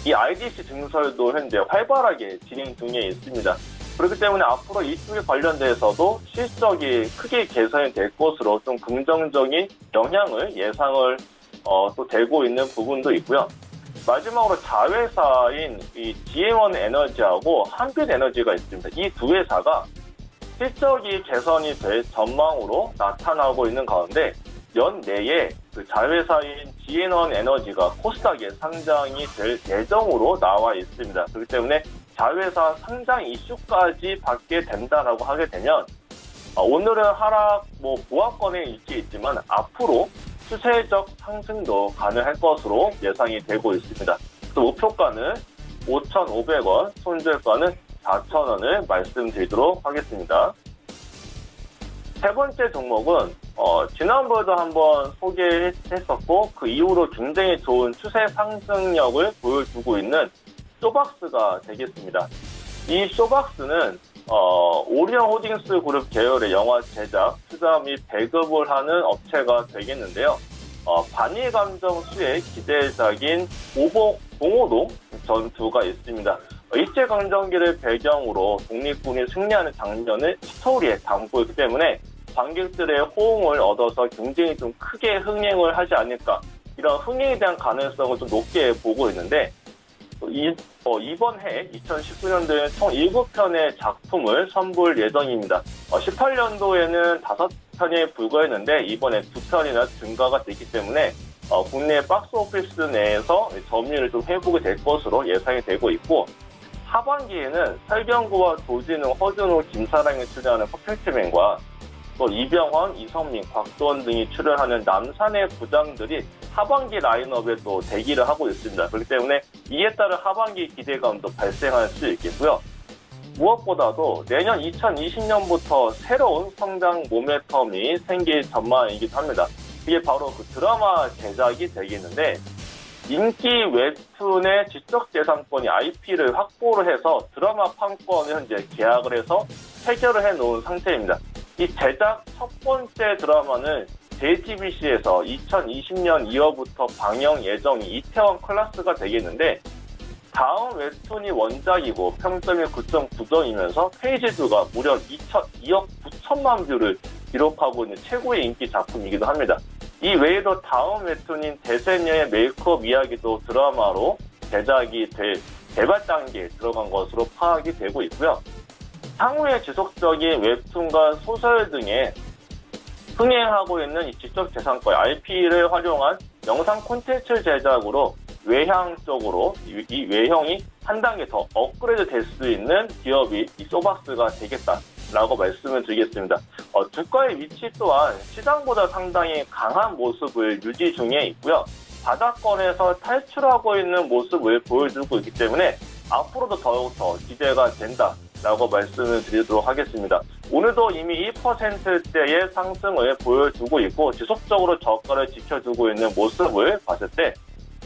이 IDC 증설도 현재 활발하게 진행 중에 있습니다. 그렇기 때문에 앞으로 이쪽에 관련돼서도 실적이 크게 개선이 될 것으로 좀 긍정적인 영향을 예상을 또 되고 있는 부분도 있고요. 마지막으로 자회사인 이 GM1 에너지하고 한빛 에너지가 있습니다. 이 두 회사가 실적이 개선이 될 전망으로 나타나고 있는 가운데 연내에 그 자회사인 GM1 에너지가 코스닥에 상장이 될 예정으로 나와 있습니다. 그렇기 때문에 자회사 상장 이슈까지 받게 된다라고 하게 되면 오늘은 하락 보합권에 있지만 앞으로 추세적 상승도 가능할 것으로 예상이 되고 있습니다. 또 목표가는 5,500원, 손절가는 4,000원을 말씀드리도록 하겠습니다. 세 번째 종목은 지난번에도 한번 소개했었고 그 이후로 굉장히 좋은 추세 상승력을 보여주고 있는 쇼박스가 되겠습니다. 이 쇼박스는 오리온 홀딩스 그룹 계열의 영화 제작, 투자 및 배급을 하는 업체가 되겠는데요. 반일 감정 수의 기대작인 오복 봉오동 전투가 있습니다. 일제강점기를 배경으로 독립군이 승리하는 장면을 스토리에 담고 있기 때문에 관객들의 호응을 얻어서 굉장히 좀 크게 흥행을 하지 않을까, 이런 흥행에 대한 가능성을 좀 높게 보고 있는데 이번 해 2019년도에 총 7편의 작품을 선보일 예정입니다. 18년도에는 5편에 불과했는데 이번에 2편이나 증가가 됐기 때문에 국내 박스오피스 내에서 점유율을 좀 회복이 될 것으로 예상이 되고 있고, 하반기에는 설경구와 조진웅, 허준호, 김사랑이 출연하는 퍼펙트맨과 또 이병헌, 이성민, 곽도원 등이 출연하는 남산의 부장들이 하반기 라인업에 또 대기를 하고 있습니다. 그렇기 때문에 이에 따른 하반기 기대감도 발생할 수 있겠고요. 무엇보다도 내년 2020년부터 새로운 성장 모멘텀이 생길 전망이기도 합니다. 이게 바로 그 드라마 제작이 되겠는데, 인기 웹툰의 지적재산권이 IP를 확보를 해서 드라마 판권을 현재 계약을 해서 체결을 해놓은 상태입니다. 이 제작 첫 번째 드라마는 JTBC에서 2020년 2월부터 방영 예정인 이태원 클라스가 되겠는데, 다음 웹툰이 원작이고 평점이 9.9점이면서 페이지 수가 무려 2억 9천만 뷰를 기록하고 있는 최고의 인기 작품이기도 합니다. 이 외에도 다음 웹툰인 대세녀의 메이크업 이야기도 드라마로 제작이 될 개발 단계에 들어간 것으로 파악이 되고 있고요. 향후에 지속적인 웹툰과 소설 등에 흥행하고 있는 이 지적재산권 IP를 활용한 영상 콘텐츠 제작으로 외향 쪽으로 이 외형이 한 단계 더 업그레이드 될 수 있는 기업이 이 소박스가 되겠다라고 말씀을 드리겠습니다. 주가의 위치 또한 시장보다 상당히 강한 모습을 유지 중에 있고요. 바닥권에서 탈출하고 있는 모습을 보여주고 있기 때문에 앞으로도 더욱더 기대가 된다라고 말씀을 드리도록 하겠습니다. 오늘도 이미 2%대의 상승을 보여주고 있고 지속적으로 저가를 지켜주고 있는 모습을 봤을 때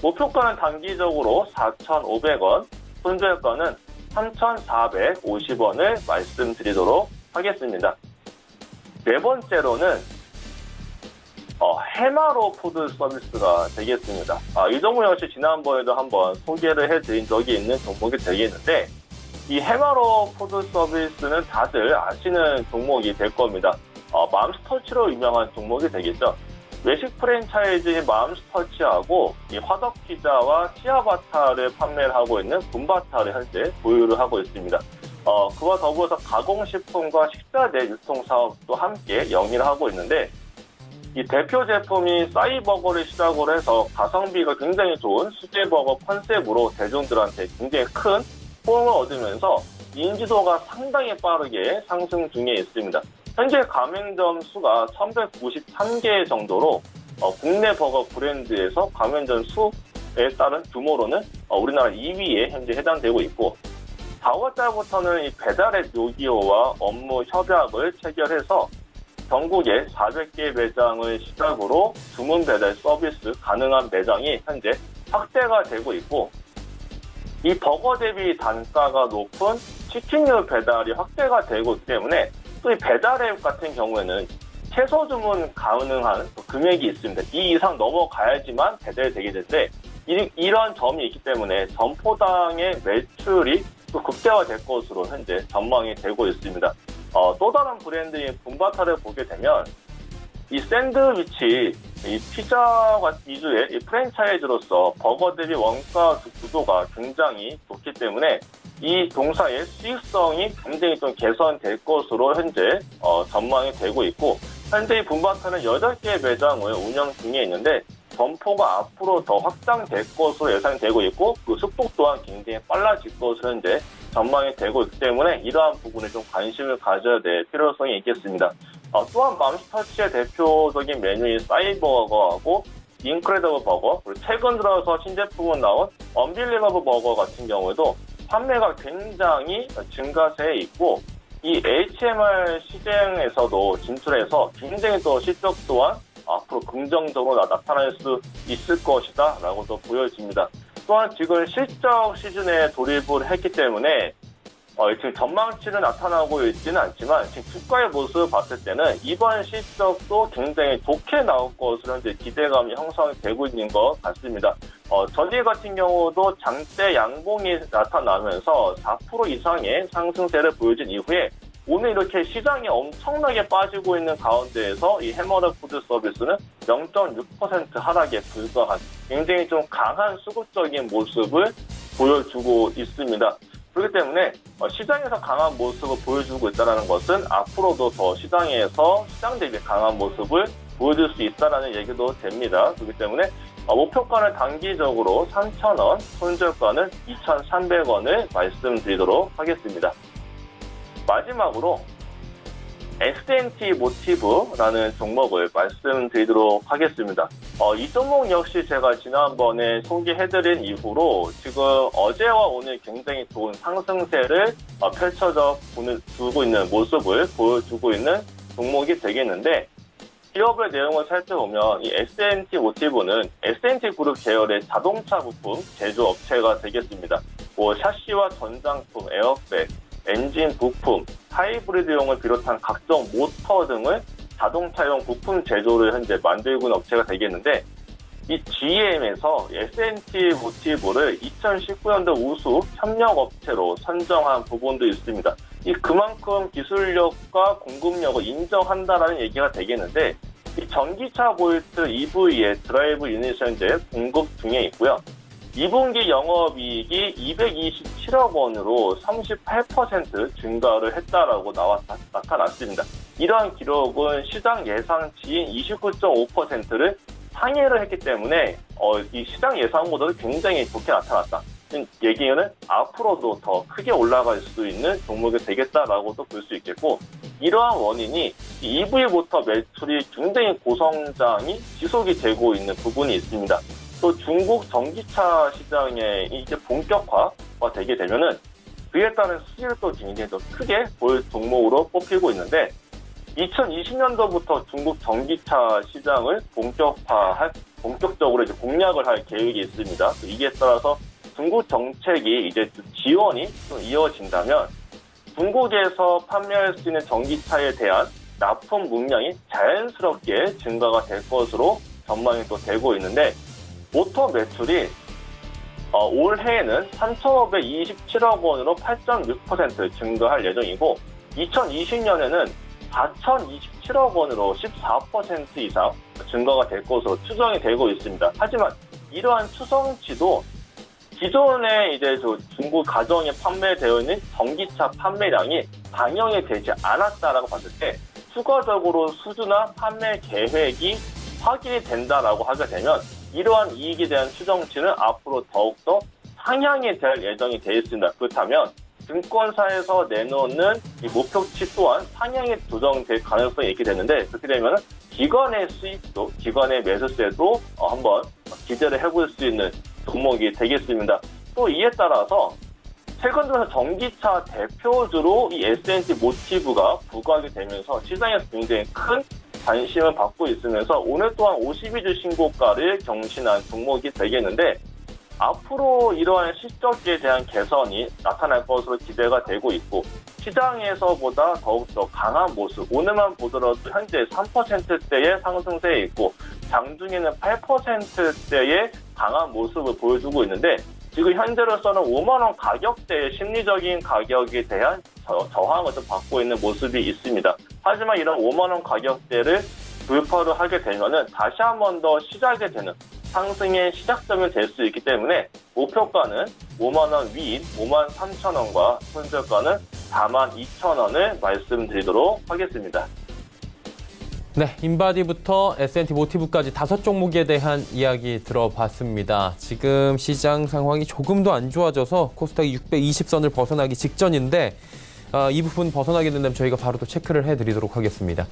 목표가는 단기적으로 4,500원, 손절가는 3,450원을 말씀드리도록 하겠습니다. 네 번째로는 해마로 푸드 서비스가 되겠습니다. 이 종목 역시 지난번에도 한번 소개를 해드린 적이 있는 종목이 되겠는데 이 해마로 푸드 서비스는 다들 아시는 종목이 될 겁니다. 맘스터치로 유명한 종목이 되겠죠. 외식 프랜차이즈인 맘스터치하고 이 화덕피자와 치아바타를 판매를 하고 있는 붐바타를 현재 보유를 하고 있습니다. 그와 더불어서 가공식품과 식자재 유통사업도 함께 영위를 하고 있는데 이 대표 제품이 싸이버거를 시작으로 해서 가성비가 굉장히 좋은 수제버거 컨셉으로 대중들한테 굉장히 큰 호응을 얻으면서 인지도가 상당히 빠르게 상승 중에 있습니다. 현재 가맹점 수가 1193개 정도로 국내 버거 브랜드에서 가맹점 수에 따른 규모로는 우리나라 2위에 현재 해당되고 있고 4월달부터는 이 배달앱 요기요와 업무 협약을 체결해서 전국에 400개 매장을 시작으로 주문 배달 서비스 가능한 매장이 현재 확대가 되고 있고 이 버거 대비 단가가 높은 치킨류 배달이 확대가 되고 있기 때문에 또 이 배달앱 같은 경우에는 최소 주문 가능한 금액이 있습니다. 이 이상 넘어가야지만 배달이 되게 되는데 이런 점이 있기 때문에 점포당의 매출이 또 극대화될 것으로 현재 전망이 되고 있습니다. 또 다른 브랜드인 붐바타를 보게 되면 이 샌드위치, 이 피자 위주의 이 프랜차이즈로서 버거 대비 원가 구도가 굉장히 좋기 때문에 이 동사의 수익성이 굉장히 좀 개선될 것으로 현재 전망이 되고 있고 현재 이 붐바타는 8개 매장을 운영 중에 있는데 점포가 앞으로 더 확장될 것으로 예상되고 있고 그 속도 또한 굉장히 빨라질 것으로 현재 전망이 되고 있기 때문에 이러한 부분에 좀 관심을 가져야 될 필요성이 있겠습니다. 또한 맘스터치의 대표적인 메뉴인 싸이버거하고 인크레더블 버거 그리고 최근 들어서 신제품으로 나온 언빌리버블 버거 같은 경우에도 판매가 굉장히 증가세에 있고 이 HMR 시장에서도 진출해서 굉장히 또 실적 또한 앞으로 긍정적으로 나타날 수 있을 것이다 라고 또 보여집니다. 또한 지금 실적 시즌에 돌입을 했기 때문에 지금 전망치는 나타나고 있지는 않지만 지금 주가의 모습을 봤을 때는 이번 실적도 굉장히 좋게 나올 것으로 현재 기대감이 형성되고 있는 것 같습니다. 전일 같은 경우도 장대 양봉이 나타나면서 4% 이상의 상승세를 보여준 이후에 오늘 이렇게 시장이 엄청나게 빠지고 있는 가운데에서 이 해머더 푸드 서비스는 0.6% 하락에 불과한 굉장히 좀 강한 수급적인 모습을 보여주고 있습니다. 그렇기 때문에 시장에서 강한 모습을 보여주고 있다는 것은 앞으로도 더 시장에서 시장 대비 강한 모습을 보여줄 수 있다는 얘기도 됩니다. 그렇기 때문에 목표가는 단기적으로 3,000원, 손절가는 2,300원을 말씀드리도록 하겠습니다. 마지막으로 S&T 모티브라는 종목을 말씀드리도록 하겠습니다. 이 종목 역시 제가 지난번에 소개해드린 이후로 지금 어제와 오늘 굉장히 좋은 상승세를 펼쳐져 두고 있는 모습을 보여주고 있는 종목이 되겠는데 기업의 내용을 살펴보면 이 S&T 모티브는 S&T 그룹 계열의 자동차 부품 제조업체가 되겠습니다. 샤시와 전장품, 에어백, 엔진 부품, 하이브리드용을 비롯한 각종 모터 등을 자동차용 부품 제조를 현재 만들고 있는 업체가 되겠는데 이 GM에서 S&T 모티브를 2019년도 우수 협력업체로 선정한 부분도 있습니다. 그만큼 기술력과 공급력을 인정한다라는 얘기가 되겠는데 이 전기차 보이트 EV의 드라이브 유닛 현재 공급 중에 있고요. 2분기 영업이익이 227억 원으로 38% 증가를 했다라고 나타났습니다. 이러한 기록은 시장 예상치인 29.5%를 상회를 했기 때문에 이 시장 예상보다도 굉장히 좋게 나타났다. 얘기는 앞으로도 더 크게 올라갈 수 있는 종목이 되겠다라고도 볼 수 있겠고, 이러한 원인이 EV부터 매출이 굉장히 고성장이 지속이 되고 있는 부분이 있습니다. 또 중국 전기차 시장의 이제 본격화가 되게 되면은 그에 따른 수익을 또 굉장히 더 크게 볼 종목으로 뽑히고 있는데, 2020년도부터 중국 전기차 시장을 본격적으로 이제 공략을 할 계획이 있습니다. 이에 따라서 중국 정책이 이제 지원이 좀 이어진다면 중국에서 판매할 수 있는 전기차에 대한 납품 물량이 자연스럽게 증가가 될 것으로 전망이 또 되고 있는데, 모터 매출이 올해에는 3,527억 원으로 8.6% 증가할 예정이고, 2020년에는 4,027억 원으로 14% 이상 증가가 될 것으로 추정이 되고 있습니다. 하지만 이러한 추정치도 기존에 이제 중국 가정에 판매되어 있는 전기차 판매량이 반영이 되지 않았다라고 봤을 때, 추가적으로 수주나 판매 계획이 확인이 된다라고 하게 되면 이러한 이익에 대한 추정치는 앞으로 더욱더 상향이 될 예정이 되어 있습니다. 그렇다면 증권사에서 내놓는 이 목표치 또한 상향이 조정될 가능성이 있게 되는데, 그렇게 되면 기관의 수익도, 기관의 매수세도 한번 기대를 해볼 수 있는 종목이 되겠습니다. 또 이에 따라서 최근 들어서 전기차 대표주로 이 S&T 모티브가 부각이 되면서 시장에서 굉장히 큰 관심을 받고 있으면서 오늘 또한 52주 신고가를 경신한 종목이 되겠는데, 앞으로 이러한 실적에 대한 개선이 나타날 것으로 기대가 되고 있고, 시장에서보다 더욱더 강한 모습, 오늘만 보더라도 현재 3%대의 상승세에 있고 장중에는 8%대의 강한 모습을 보여주고 있는데, 지금 현재로서는 5만 원 가격대의 심리적인 가격에 대한 저항을 좀 받고 있는 모습이 있습니다. 하지만 이런 5만 원 가격대를 돌파를 하게 되면은 다시 한 번 더 시작이 되는 상승의 시작점이 될 수 있기 때문에 목표가는 5만 원 위인 5만 3천 원과 손절가는 4만 2천 원을 말씀드리도록 하겠습니다.
네, 인바디부터 S&T 모티브까지 5종목에 대한 이야기 들어봤습니다. 지금 시장 상황이 조금 더 안 좋아져서 코스닥이 620선을 벗어나기 직전인데 이 부분 벗어나게 된다면 저희가 바로 또 체크를 해드리도록 하겠습니다.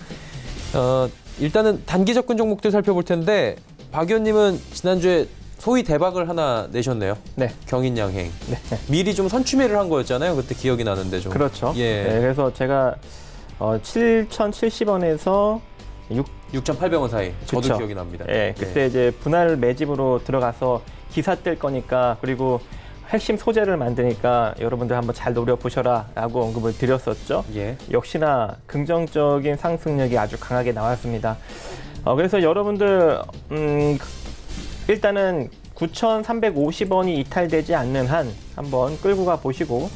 일단은 단기 접근 종목들 살펴볼 텐데, 박 의원님은 지난주에 소위 대박을 하나 내셨네요.
네.
경인양행.
네.
미리 좀 선취매를 한 거였잖아요. 그때 기억이 나는데 좀.
그렇죠.
예.
네, 그래서 제가 7,070원에서
6,800원 사이. 저도
그쵸.
기억이 납니다.
예, 그때 이제 분할 매집으로 들어가서 기사 뜰 거니까, 그리고 핵심 소재를 만드니까 여러분들 한번 잘 노려보셔라 라고 언급을 드렸었죠.
예.
역시나 긍정적인 상승력이 아주 강하게 나왔습니다. 그래서 여러분들 일단은 9,350원이 이탈되지 않는 한 한번 끌고 가 보시고,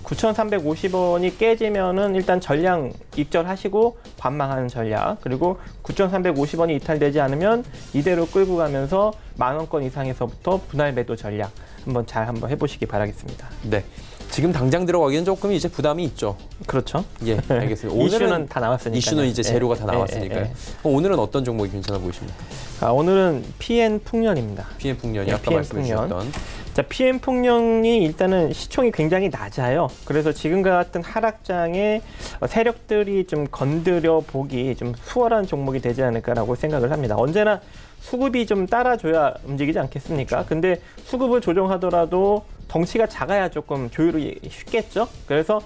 9,350원이 깨지면은 일단 전량 입절하시고 관망하는 전략, 그리고 9,350원이 이탈되지 않으면 이대로 끌고 가면서 10,000원권 이상에서부터 분할 매도 전략 한번 해보시기 바라겠습니다.
네. 지금 당장 들어가기는 조금 이제 부담이 있죠.
그렇죠.
예, 알겠습니다.
이슈는 다 나왔으니까요.
이슈는 이제 재료가 다 나왔으니까요. 오늘은 어떤 종목이 괜찮아 보이십니까?
오늘은 PN풍년입니다.
PN풍년이
네,
아까 말씀해 주셨던.
자, PN풍년이 일단은 시총이 굉장히 낮아요. 그래서 지금과 같은 하락장에 세력들이 좀 건드려 보기 좀 수월한 종목이 되지 않을까라고 생각을 합니다. 언제나 수급이 좀 따라줘야 움직이지 않겠습니까? 근데 수급을 조정하더라도 덩치가 작아야 조금 조율이 쉽겠죠? 그래서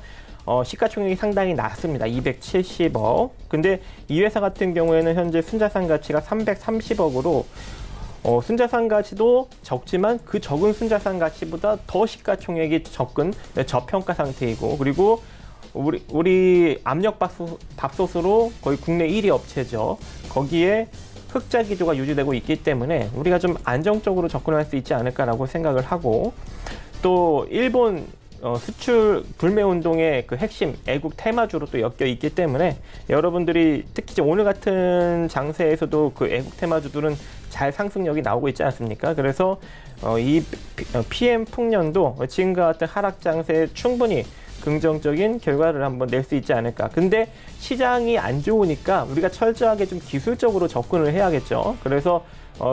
시가총액이 상당히 낮습니다. 270억. 근데 이 회사 같은 경우에는 현재 순자산 가치가 330억으로 순자산 가치도 적지만 그 적은 순자산 가치보다 더 시가총액이 적은 저평가 상태이고, 그리고 우리 압력밥솥으로 거의 국내 1위 업체죠. 거기에 흑자 기조가 유지되고 있기 때문에 우리가 좀 안정적으로 접근할 수 있지 않을까라고 생각을 하고, 또 일본 수출 불매 운동의 그 핵심 애국 테마주로 또 엮여 있기 때문에 여러분들이 특히 오늘 같은 장세에서도 그 애국 테마주들은 잘 상승력이 나오고 있지 않습니까? 그래서 이 PM 풍년도 지금과 같은 하락 장세에 충분히 긍정적인 결과를 한번 낼 수 있지 않을까. 근데 시장이 안 좋으니까 우리가 철저하게 좀 기술적으로 접근을 해야겠죠. 그래서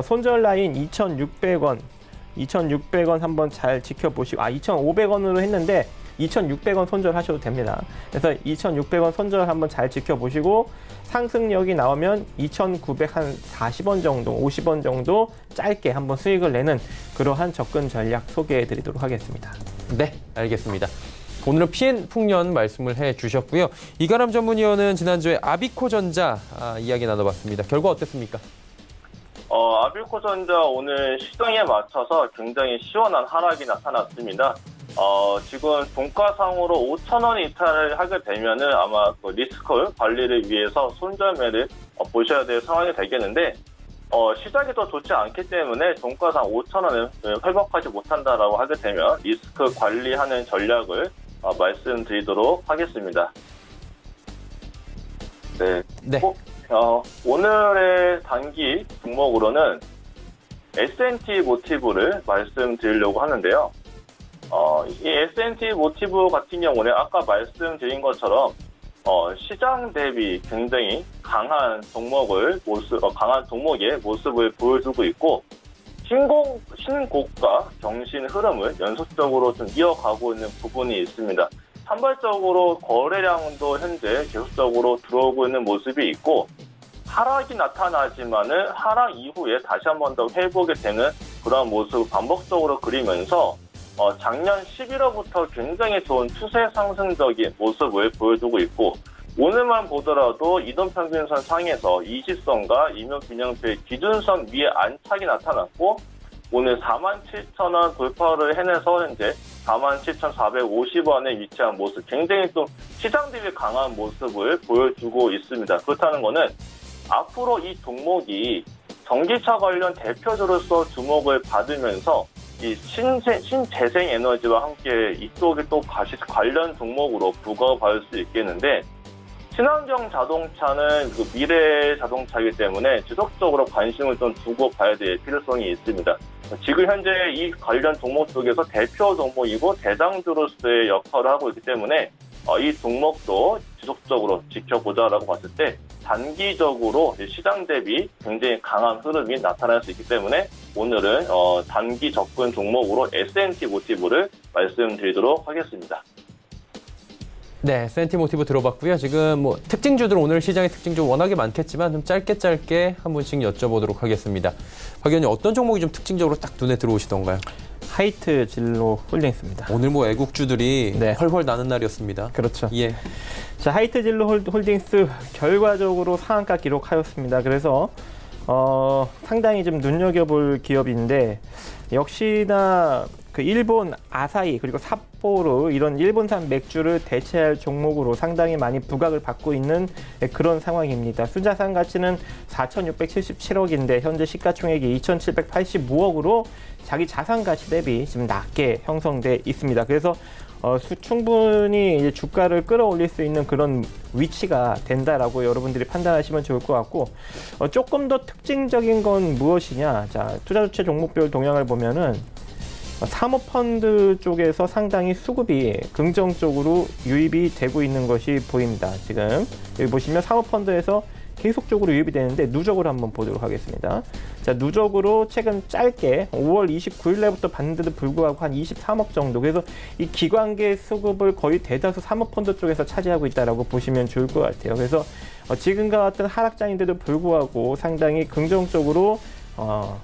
손절 라인 2,600원 한번 잘 지켜보시고 2,500원으로 했는데 2,600원 손절하셔도 됩니다. 그래서 2,600원 손절 한번 잘 지켜보시고 상승력이 나오면 2,940원 정도, 50원 정도 짧게 한번 수익을 내는 그러한 접근 전략 소개해 드리도록 하겠습니다.
네, 알겠습니다. 오늘은 PN 풍년 말씀을 해주셨고요. 이가람 전문위원은 지난주에 아비코전자 이야기 나눠봤습니다. 결과 어땠습니까?
아비코전자 오늘 시장에 맞춰서 굉장히 시원한 하락이 나타났습니다. 지금 종가상으로 5,000원 이탈을 하게 되면은 아마 그 리스크 관리를 위해서 손절매를 보셔야 될 상황이 되겠는데, 시장이 더 좋지 않기 때문에 종가상 5,000원을 회복하지 못한다라고 하게 되면 리스크 관리하는 전략을 말씀드리도록 하겠습니다. 네. 오늘의 단기 종목으로는 S&T 모티브를 말씀드리려고 하는데요. 이 S&T 모티브 같은 경우는 아까 말씀드린 것처럼 시장 대비 굉장히 강한 종목의 모습을 보여주고 있고 신고가 경신 흐름을 연속적으로 좀 이어가고 있는 부분이 있습니다. 산발적으로 거래량도 현재 계속적으로 들어오고 있는 모습이 있고 하락이 나타나지만은 하락 이후에 다시 한 번 더 회복이 되는 그런 모습을 반복적으로 그리면서 작년 11월부터 굉장히 좋은 추세 상승적인 모습을 보여주고 있고 오늘만 보더라도 이동평균선 상에서 20선과 이명균형표의 기준선 위에 안착이 나타났고 오늘 47,000원 돌파를 해내서 현재 47,450원에 위치한 모습, 굉장히 좀 시장 대비 강한 모습을 보여주고 있습니다. 그렇다는 것은 앞으로 이 종목이 전기차 관련 대표주로서 주목을 받으면서 이 신재생에너지와 함께 이쪽에 또 관련 종목으로 부각받을 수 있겠는데, 친환경 자동차는 그 미래 자동차이기 때문에 지속적으로 관심을 좀 두고 봐야 될 필요성이 있습니다. 지금 현재 이 관련 종목 쪽에서 대표 종목이고 대장주로서의 역할을 하고 있기 때문에 이 종목도 지속적으로 지켜보자라고 봤을 때 단기적으로 시장 대비 굉장히 강한 흐름이 나타날 수 있기 때문에 오늘은 단기 접근 종목으로 S&T 모티브를 말씀드리도록 하겠습니다.
네, S&T 모티브 들어봤고요. 지금 특징주들 오늘 시장의 특징주 워낙에 많겠지만 좀 짧게 한 분씩 여쭤보도록 하겠습니다. 박 의원님, 어떤 종목이 좀 특징적으로 딱 눈에 들어오시던가요?
하이트 진로 홀딩스입니다.
오늘 애국주들이 헐헐 나는 날이었습니다.
그렇죠.
예.
자, 하이트 진로 홀딩스 결과적으로 상한가 기록하였습니다. 그래서 상당히 좀 눈여겨볼 기업인데 역시나 그 일본 아사히 그리고 삿포로 이런 일본산 맥주를 대체할 종목으로 상당히 많이 부각을 받고 있는 그런 상황입니다. 순자산 가치는 4,677억인데 현재 시가총액이 2,785억으로 자기 자산 가치 대비 지금 낮게 형성돼 있습니다. 그래서 충분히 이제 주가를 끌어올릴 수 있는 그런 위치가 된다라고 여러분들이 판단하시면 좋을 것 같고, 조금 더 특징적인 건 무엇이냐? 자, 투자주체 종목별 동향을 보면은 사모펀드 쪽에서 상당히 수급이 긍정적으로 유입이 되고 있는 것이 보입니다. 지금 여기 보시면 사모펀드에서 계속적으로 유입이 되는데 누적으로 한번 보도록 하겠습니다. 자, 누적으로 최근 짧게 5월 29일 날부터 봤는데도 불구하고 한 23억 정도. 그래서 이 기관계 수급을 거의 대다수 사모펀드 쪽에서 차지하고 있다라고 보시면 좋을 것 같아요. 그래서 지금과 같은 하락장인데도 불구하고 상당히 긍정적으로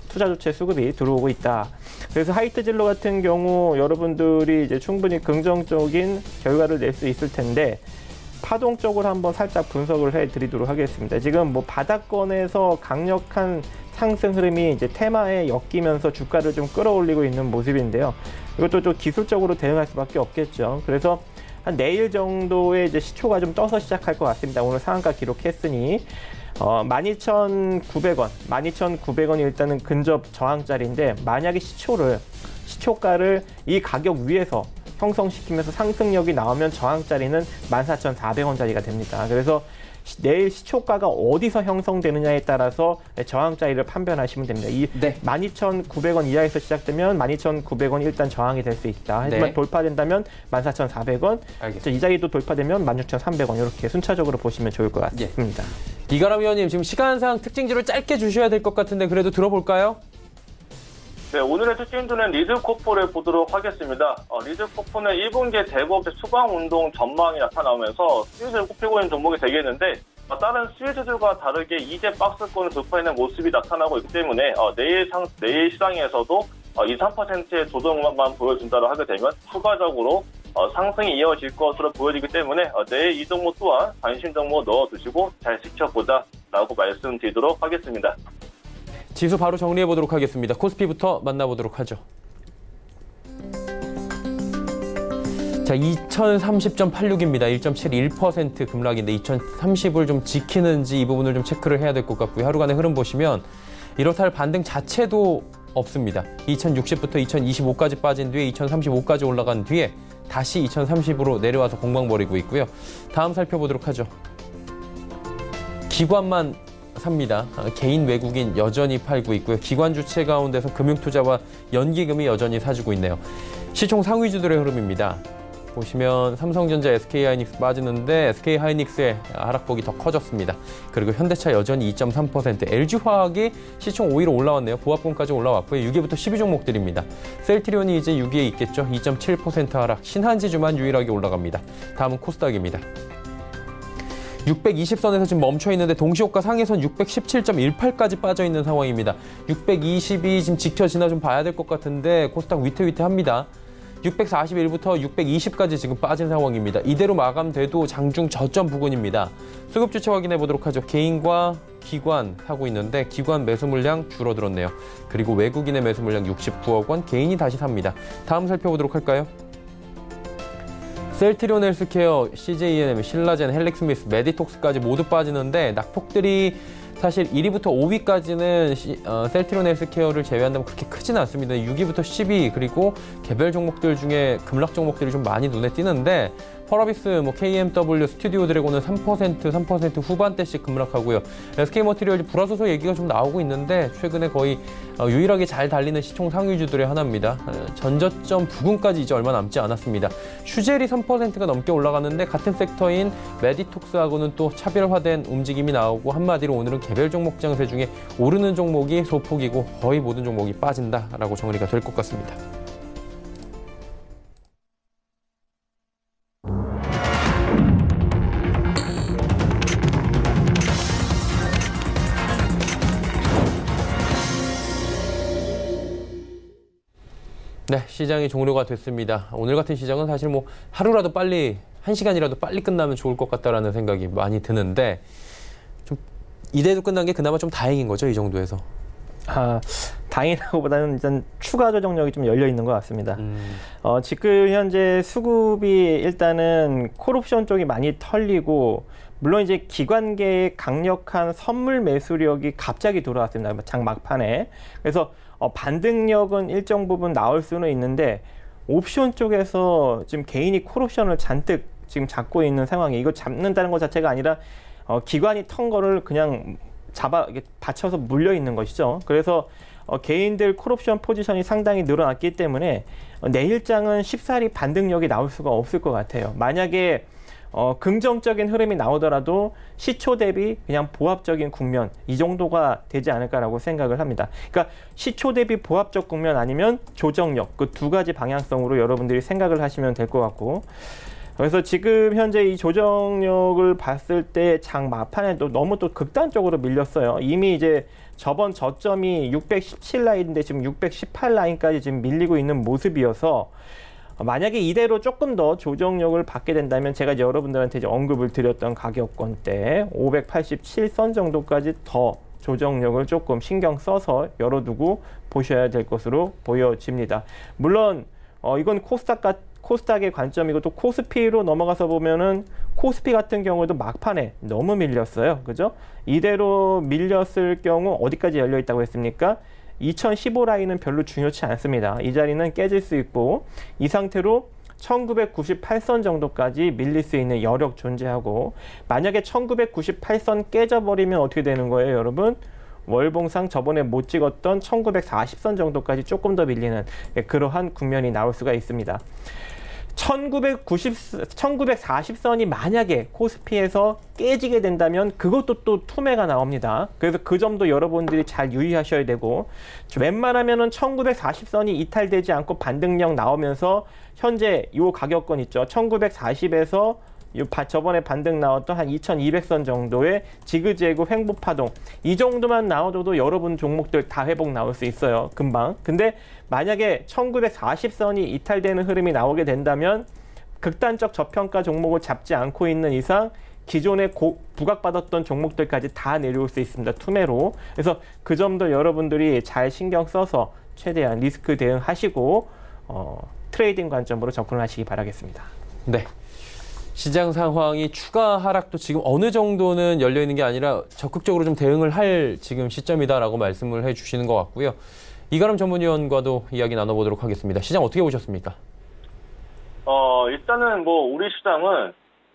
투자 주체 수급이 들어오고 있다. 그래서 하이트 진로 같은 경우 여러분들이 이제 충분히 긍정적인 결과를 낼 수 있을 텐데 파동적으로 한번 살짝 분석을 해드리도록 하겠습니다. 지금 바닥권에서 강력한 상승 흐름이 이제 테마에 엮이면서 주가를 좀 끌어올리고 있는 모습인데요. 이것도 좀 기술적으로 대응할 수밖에 없겠죠. 그래서 한 내일 정도에 이제 시초가 좀 떠서 시작할 것 같습니다. 오늘 상한가 기록했으니 12,900원, 12,900원이 일단은 근접 저항자리인데 만약에 시초가를 이 가격 위에서 형성시키면서 상승력이 나오면 저항자리는 14,400원짜리가 됩니다. 그래서 내일 시초가가 어디서 형성되느냐에 따라서 저항 자리를 판별하시면 됩니다. 이
네.
12,900원 이하에서 시작되면 12,900원이 일단 저항이 될 수 있다. 하지만
네.
돌파된다면 14,400원, 이 자리도 돌파되면 16,300원 이렇게 순차적으로 보시면 좋을 것 같습니다.
이가람 위원님, 지금 시간상 특징주를 짧게 주셔야 될 것 같은데 그래도 들어볼까요?
네, 오늘의 특징주는 리드코프를 보도록 하겠습니다. 리드코프는 1분기에 대부업체 수강운동 전망이 나타나면서 수혜주를 꼽히고 있는 종목이 되겠는데 다른 수혜주들과 다르게 이제 박스권을 돌파하는 모습이 나타나고 있기 때문에 내일 시장에서도 2~3%의 조정만 보여준다고 하게 되면 추가적으로 상승이 이어질 것으로 보여지기 때문에 내일 이 종목 또한 관심 종목 넣어두시고 잘 지켜보자라고 말씀드리도록 하겠습니다.
지수 바로 정리해 보도록 하겠습니다. 코스피부터 만나보도록 하죠. 자, 2030.86입니다. 1.71% 급락인데 2030을 좀 지키는지 이 부분을 좀 체크를 해야 될 것 같고요. 하루간의 흐름 보시면 이렇다 할 반등 자체도 없습니다. 2060부터 2025까지 빠진 뒤에 2035까지 올라간 뒤에 다시 2030으로 내려와서 공방 벌이고 있고요. 다음 살펴보도록 하죠. 기관만 삽니다. 개인 외국인 여전히 팔고 있고요. 기관 주체 가운데서 금융투자와 연기금이 여전히 사주고 있네요. 시총 상위주들의 흐름입니다. 보시면 삼성전자, SK하이닉스 빠지는데 SK하이닉스의 하락폭이 더 커졌습니다. 그리고 현대차 여전히 2.3%, LG화학이 시총 5위로 올라왔네요. 보합권까지 올라왔고요. 6위부터 12종목들입니다. 셀트리온이 이제 6위에 있겠죠. 2.7% 하락, 신한지주만 유일하게 올라갑니다. 다음은 코스닥입니다. 620선에서 지금 멈춰 있는데 동시호가 상해선 617.18까지 빠져 있는 상황입니다. 620이 지금 지켜지나 좀 봐야 될 것 같은데 코스닥 위태위태합니다. 641부터 620까지 지금 빠진 상황입니다. 이대로 마감돼도 장중 저점 부근입니다. 수급 주체 확인해 보도록 하죠. 개인과 기관 사고 있는데 기관 매수 물량 줄어들었네요. 그리고 외국인의 매수 물량 69억 원, 개인이 다시 삽니다. 다음 살펴보도록 할까요? 셀트리온 헬스케어, CJENM, 신라젠, 헬릭스미스, 메디톡스까지 모두 빠지는데 낙폭들이 사실 1위부터 5위까지는 셀트리온 헬스케어를 제외한다면 그렇게 크지는 않습니다. 6위부터 10위 그리고 개별 종목들 중에 급락 종목들이 좀 많이 눈에 띄는데 펄어비스, KMW, 스튜디오 드래곤은 3% 후반대씩 급락하고요. SK머티리얼즈 불화소소 얘기가 좀 나오고 있는데 최근에 거의 유일하게 잘 달리는 시총 상위주들의 하나입니다. 전저점 부근까지 이제 얼마 남지 않았습니다. 슈젤이 3%가 넘게 올라가는데 같은 섹터인 메디톡스하고는 또 차별화된 움직임이 나오고 한마디로 오늘은 개별 종목 장세 중에 오르는 종목이 소폭이고 거의 모든 종목이 빠진다라고 정리가 될 것 같습니다. 네, 시장이 종료가 됐습니다. 오늘 같은 시장은 사실 하루라도 빨리, 1시간이라도 빨리 끝나면 좋을 것 같다라는 생각이 많이 드는데 좀 이대로 끝난 게 그나마 좀 다행인 거죠, 이 정도에서?
다행이라고보다는 일단 추가 조정력이 좀 열려 있는 것 같습니다. 지금 현재 수급이 일단은 콜옵션 쪽이 많이 털리고 물론 이제 기관계의 강력한 선물 매수력이 갑자기 돌아왔습니다. 장 막판에. 그래서 반등력은 일정 부분 나올 수는 있는데 옵션 쪽에서 지금 개인이 콜옵션을 잔뜩 지금 잡고 있는 상황이 이거 잡는다는 것 자체가 아니라 기관이 턴 거를 그냥 받쳐서 물려 있는 것이죠. 그래서 개인들 콜옵션 포지션이 상당히 늘어났기 때문에 내일장은 쉽사리 반등력이 나올 수가 없을 것 같아요. 만약에 긍정적인 흐름이 나오더라도 시초 대비 그냥 보합적인 국면 이 정도가 되지 않을까라고 생각을 합니다. 그러니까 시초 대비 보합적 국면 아니면 조정력 그 두 가지 방향성으로 여러분들이 생각을 하시면 될 것 같고 그래서 지금 현재 이 조정력을 봤을 때 장 막판에도 너무 또 극단적으로 밀렸어요. 이미 이제 저번 저점이 617 라인인데 지금 618 라인까지 지금 밀리고 있는 모습이어서 만약에 이대로 조금 더 조정력을 받게 된다면 제가 여러분들한테 이제 언급을 드렸던 가격권대 587선 정도까지 더 조정력을 조금 신경 써서 열어두고 보셔야 될 것으로 보여집니다. 물론 이건 코스닥의 관점이고 또 코스피로 넘어가서 보면은 코스피 같은 경우도 막판에 너무 밀렸어요. 그죠? 이대로 밀렸을 경우 어디까지 열려 있다고 했습니까? 2015 라인은 별로 중요치 않습니다. 이 자리는 깨질 수 있고 이 상태로 1998선 정도까지 밀릴 수 있는 여력 존재하고, 만약에 1998선 깨져버리면 어떻게 되는 거예요, 여러분? 월봉상 저번에 못 찍었던 1940선 정도까지 조금 더 밀리는 그러한 국면이 나올 수가 있습니다. 1940선이 만약에 코스피에서 깨지게 된다면 그것도 또 투매가 나옵니다. 그래서 그 점도 여러분들이 잘 유의하셔야 되고, 웬만하면은 1940선이 이탈되지 않고 반등력 나오면서 현재 이 가격권 있죠. 1940에서 저번에 반등 나왔던 한 2200선 정도의 지그재그 횡보파동, 이 정도만 나와줘도 여러분 종목들 다 회복 나올 수 있어요, 금방. 근데 만약에 1940선이 이탈되는 흐름이 나오게 된다면 극단적 저평가 종목을 잡지 않고 있는 이상 기존에 부각받았던 종목들까지 다 내려올 수 있습니다, 투매로. 그래서 그 점도 여러분들이 잘 신경 써서 최대한 리스크 대응하시고 트레이딩 관점으로 접근을 하시기 바라겠습니다.
네. 시장 상황이 추가 하락도 지금 어느 정도는 열려 있는 게 아니라 적극적으로 좀 대응을 할 지금 시점이다라고 말씀을 해주시는 것 같고요. 이가람 전문위원과도 이야기 나눠보도록 하겠습니다. 시장 어떻게 보셨습니까?
일단은 우리 시장은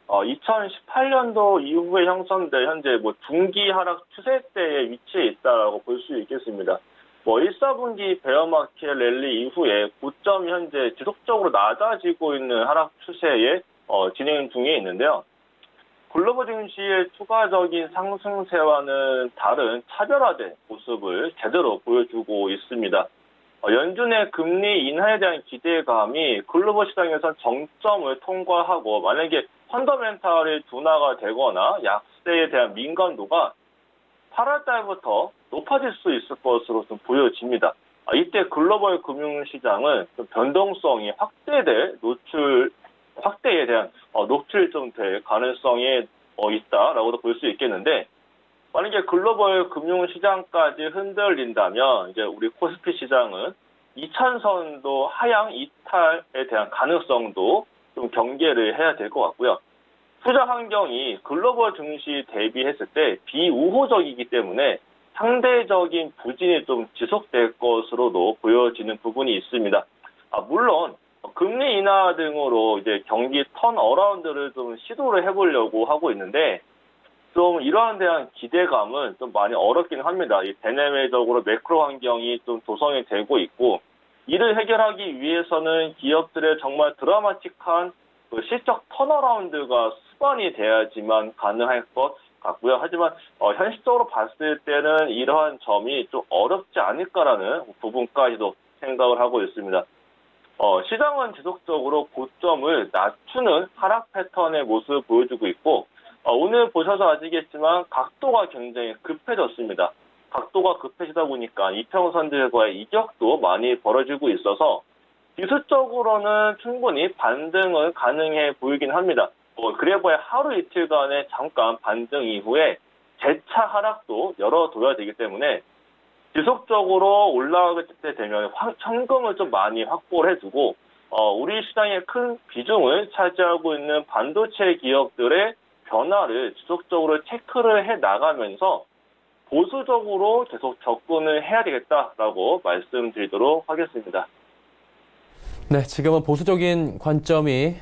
2018년도 이후에 형성된 현재 중기 하락 추세대에 위치해 있다라고 볼 수 있겠습니다. 1, 4분기 베어마켓 랠리 이후에 고점이 현재 지속적으로 낮아지고 있는 하락 추세에 진행 중에 있는데요. 글로벌 증시의 추가적인 상승세와는 다른 차별화된 모습을 제대로 보여주고 있습니다. 연준의 금리 인하에 대한 기대감이 글로벌 시장에선 정점을 통과하고, 만약에 펀더멘탈이 둔화가 되거나 약세에 대한 민감도가 8월 달부터 높아질 수 있을 것으로 좀 보여집니다. 이때 글로벌 금융시장은 좀 변동성이 확대에 대한 노출이 좀 될 가능성이 있다라고도 볼 수 있겠는데, 만약에 글로벌 금융시장까지 흔들린다면 이제 우리 코스피 시장은 2000선도 하향 이탈에 대한 가능성도 좀 경계를 해야 될 것 같고요. 투자 환경이 글로벌 증시 대비했을 때 비우호적이기 때문에 상대적인 부진이 좀 지속될 것으로도 보여지는 부분이 있습니다. 물론 금리 인하 등으로 이제 경기 턴어라운드를 좀 시도를 해보려고 하고 있는데, 좀 이러한 대한 기대감은 좀 많이 어렵긴 합니다. 이 대내외적으로 매크로 환경이 좀 조성이 되고 있고, 이를 해결하기 위해서는 기업들의 정말 드라마틱한 실적 턴어라운드가 수반이 돼야지만 가능할 것 같고요. 하지만 현실적으로 봤을 때는 이러한 점이 좀 어렵지 않을까라는 부분까지도 생각을 하고 있습니다. 시장은 지속적으로 고점을 낮추는 하락 패턴의 모습을 보여주고 있고, 오늘 보셔서 아시겠지만 각도가 굉장히 급해졌습니다. 각도가 급해지다 보니까 이평선들과의 이격도 많이 벌어지고 있어서 기술적으로는 충분히 반등은 가능해 보이긴 합니다. 그래봐야 하루 이틀간의 잠깐 반등 이후에 재차 하락도 열어둬야 되기 때문에 지속적으로 올라가게 되면 현금을 좀 많이 확보를 해두고, 우리 시장의 큰 비중을 차지하고 있는 반도체 기업들의 변화를 지속적으로 체크를 해 나가면서 보수적으로 계속 접근을 해야 되겠다라고 말씀드리도록 하겠습니다.
네, 지금은 보수적인 관점이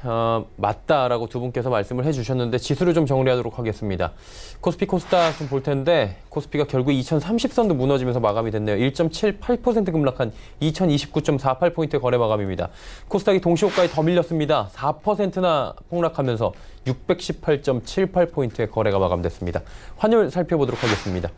맞다라고 두 분께서 말씀을 해주셨는데, 지수를 좀 정리하도록 하겠습니다. 코스피 코스닥 좀 볼 텐데, 코스피가 결국 2030선도 무너지면서 마감이 됐네요. 1.78% 급락한 2029.48포인트 거래 마감입니다. 코스닥이 동시호가에 더 밀렸습니다. 4%나 폭락하면서 618.78포인트의 거래가 마감됐습니다. 환율 살펴보도록 하겠습니다.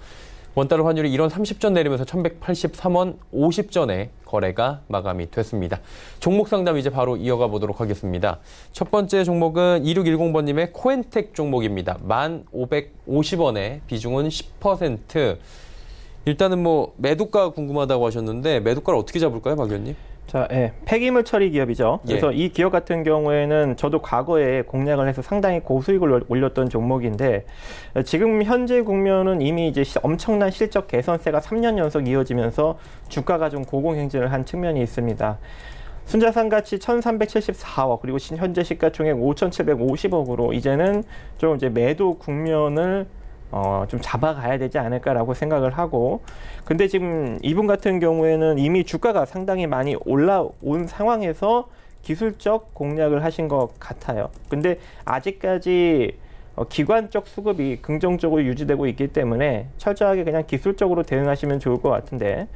원달러 환율이 1원 30전 내리면서 1183원 50전에 거래가 마감이 됐습니다. 종목 상담 이제 바로 이어가 보도록 하겠습니다. 첫 번째 종목은 2610번님의 코엔텍 종목입니다. 1,550원에 비중은 10%. 일단은 매도가 궁금하다고 하셨는데, 매도가를 어떻게 잡을까요, 박 의원님?
자, 폐기물 처리 기업이죠. 그래서 이 기업 같은 경우에는 저도 과거에 공략을 해서 상당히 고수익을 올렸던 종목인데, 지금 현재 국면은 이미 이제 엄청난 실적 개선세가 3년 연속 이어지면서 주가가 좀 고공행진을 한 측면이 있습니다. 순자산 가치 1,374억, 그리고 현재 시가총액 5,750억으로 이제는 좀 이제 매도 국면을 좀 잡아가야 되지 않을까라고 생각을 하고, 근데 지금 이분 같은 경우에는 이미 주가가 상당히 많이 올라온 상황에서 기술적 공략을 하신 것 같아요. 근데 아직까지 기관적 수급이 긍정적으로 유지되고 있기 때문에 철저하게 그냥 기술적으로 대응하시면 좋을 것 같은데,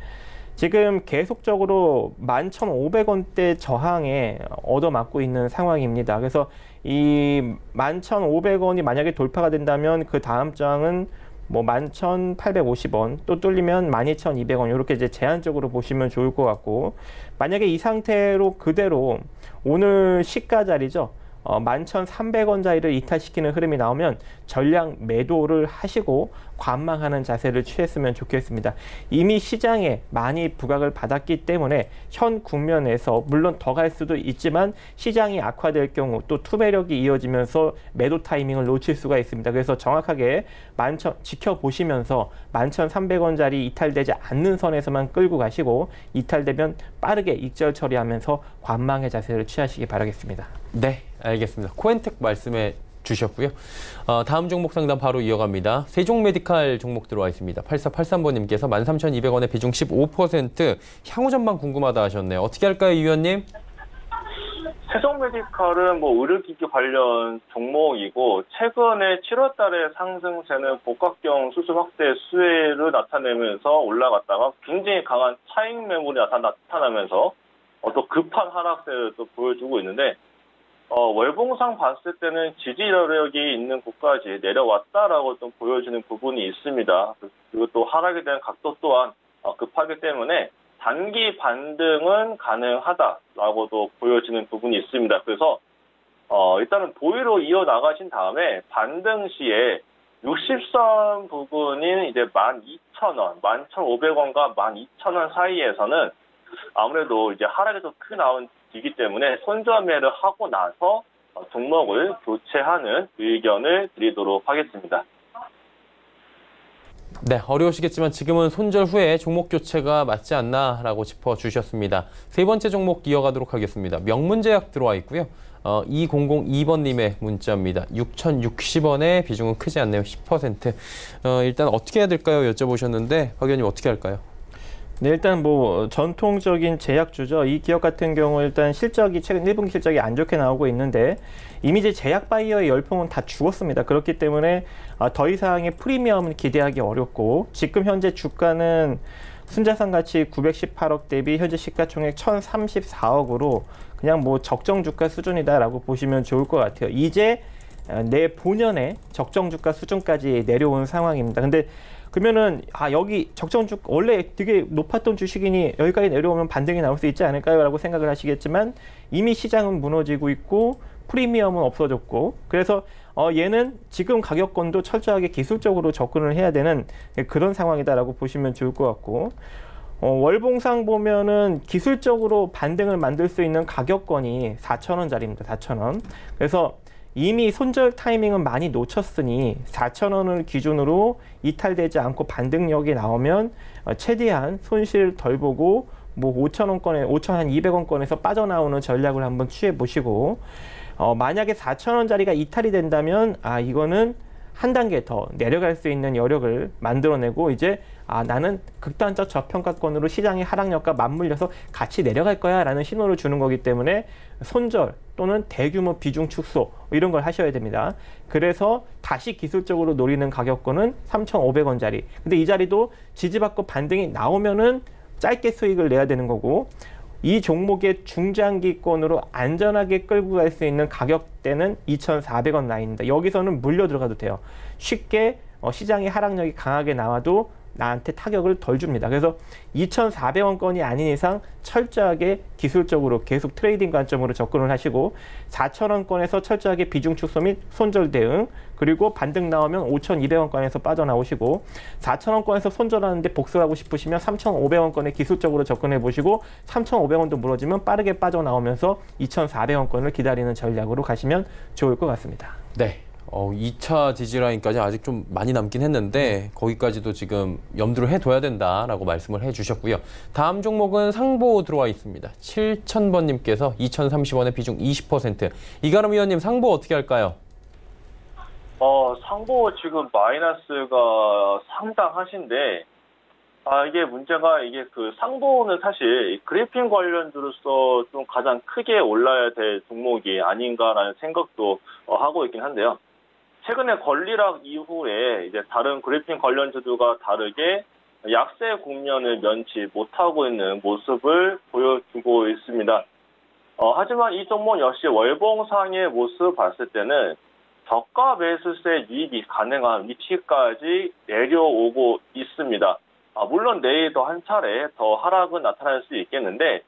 지금 계속적으로 11,500원대 저항에 얻어맞고 있는 상황입니다. 그래서 이 11,500원이 만약에 돌파가 된다면 그 다음 저항은 뭐 11,850원, 또 뚫리면 12,200원, 이렇게 이제 제한적으로 보시면 좋을 것 같고, 만약에 이 상태로 그대로 오늘 시가 자리죠, 11,300원짜리를 이탈시키는 흐름이 나오면 전량 매도를 하시고 관망하는 자세를 취했으면 좋겠습니다. 이미 시장에 많이 부각을 받았기 때문에 현 국면에서 물론 더 갈 수도 있지만 시장이 악화될 경우 또 투매력이 이어지면서 매도 타이밍을 놓칠 수가 있습니다. 그래서 정확하게 지켜보시면서 11,300원짜리 이탈되지 않는 선에서만 끌고 가시고, 이탈되면 빠르게 익절 처리하면서 관망의 자세를 취하시기 바라겠습니다.
네, 알겠습니다. 코엔텍 말씀해 주셨고요. 다음 종목 상담 바로 이어갑니다. 세종메디칼 종목 들어와 있습니다. 8483번님께서 13,200원에 비중 15%, 향후 전망 궁금하다 하셨네요. 어떻게 할까요, 이 위원님?
세종메디칼은 뭐 의료기기 관련 종목이고, 최근에 7월 달에 상승세는 복합경 수술 확대 수혜를 나타내면서 올라갔다가 굉장히 강한 차익 매물이 나타나면서 또 급한 하락세를 또 보여주고 있는데, 월봉상 봤을 때는 지지력이 있는 곳까지 내려왔다라고 좀 보여주는 부분이 있습니다. 그리고 또 하락에 대한 각도 또한 급하기 때문에 단기 반등은 가능하다라고도 보여지는 부분이 있습니다. 그래서 일단은 보유로 이어나가신 다음에 반등 시에 60선 부분인 이제 12,000원, 11,500원과 12,000원 사이에서는 아무래도 이제 하락이 좀 크게 나온 이기 때문에 손절매를 하고 나서 종목을 교체하는 의견을 드리도록 하겠습니다.
네, 어려우시겠지만 지금은 손절 후에 종목 교체가 맞지 않나라고 짚어주셨습니다. 세 번째 종목 이어가도록 하겠습니다. 명문제약 들어와 있고요. 2002번님의 문자입니다. 6,060원에 비중은 크지 않네요. 10%. 일단 어떻게 해야 될까요? 여쭤보셨는데 박 의원님 어떻게 할까요?
네, 일단 뭐 전통적인 제약주죠. 이 기업 같은 경우 일단 실적이 최근 1분기 실적이 안 좋게 나오고 있는데, 이미 이제 제약 바이어의 열풍은 다 죽었습니다. 그렇기 때문에 더 이상의 프리미엄을 기대하기 어렵고, 지금 현재 주가는 순자산 가치 918억 대비 현재 시가총액 1,034억으로 그냥 뭐 적정 주가 수준이다라고 보시면 좋을 것 같아요. 이제 내본연의 적정 주가 수준까지 내려온 상황입니다. 근데 그러면은 여기 적정주 원래 되게 높았던 주식이니 여기까지 내려오면 반등이 나올 수 있지 않을까요? 라고 생각을 하시겠지만, 이미 시장은 무너지고 있고 프리미엄은 없어졌고, 그래서 얘는 지금 가격권도 철저하게 기술적으로 접근을 해야 되는 그런 상황이다라고 보시면 좋을 것 같고, 월봉상 보면은 기술적으로 반등을 만들 수 있는 가격권이 4,000원짜리입니다. 4,000원. 그래서 이미 손절 타이밍은 많이 놓쳤으니 4,000원을 기준으로 이탈되지 않고 반등력이 나오면 최대한 손실 덜 보고 뭐 5,000원권에 5,200원권에서 빠져나오는 전략을 한번 취해 보시고, 만약에 4,000원짜리가 이탈이 된다면 이거는 한 단계 더 내려갈 수 있는 여력을 만들어내고, 이제 나는 극단적 저평가권으로 시장의 하락력과 맞물려서 같이 내려갈 거야 라는 신호를 주는 거기 때문에 손절 또는 대규모 비중 축소 이런 걸 하셔야 됩니다. 그래서 다시 기술적으로 노리는 가격권은 3,500원짜리. 근데 이 자리도 지지받고 반등이 나오면은 짧게 수익을 내야 되는 거고, 이 종목의 중장기권으로 안전하게 끌고 갈 수 있는 가격대는 2,400원 라인입니다. 여기서는 물려 들어가도 돼요. 쉽게 시장의 하락력이 강하게 나와도 나한테 타격을 덜 줍니다. 그래서 2,400원권이 아닌 이상 철저하게 기술적으로 계속 트레이딩 관점으로 접근을 하시고, 4,000원권에서 철저하게 비중 축소 및 손절 대응, 그리고 반등 나오면 5,200원권에서 빠져나오시고, 4,000원권에서 손절하는데 복수하고 싶으시면 3,500원권에 기술적으로 접근해 보시고, 3,500원도 무너지면 빠르게 빠져나오면서 2,400원권을 기다리는 전략으로 가시면 좋을 것 같습니다.
네. 2차 지지라인까지 아직 좀 많이 남긴 했는데 거기까지도 지금 염두를 해둬야 된다라고 말씀을 해주셨고요. 다음 종목은 상보 들어와 있습니다. 7000번님께서 2,030원에 비중 20%. 이가람 위원님, 상보 어떻게 할까요?
상보 지금 마이너스가 상당하신데, 이게 문제가 그 상도는 사실 그래핀 관련주로서 좀 가장 크게 올라야 될 종목이 아닌가라는 생각도 하고 있긴 한데요. 최근에 권리락 이후에 이제 다른 그래핀 관련주들과 다르게 약세 국면을 면치 못하고 있는 모습을 보여주고 있습니다. 하지만 이 종목 역시 월봉상의 모습을 봤을 때는 저가 매수세 유입이 가능한 위치까지 내려오고 있습니다. 물론 내일도 한 차례 더 하락은 나타날 수 있겠는데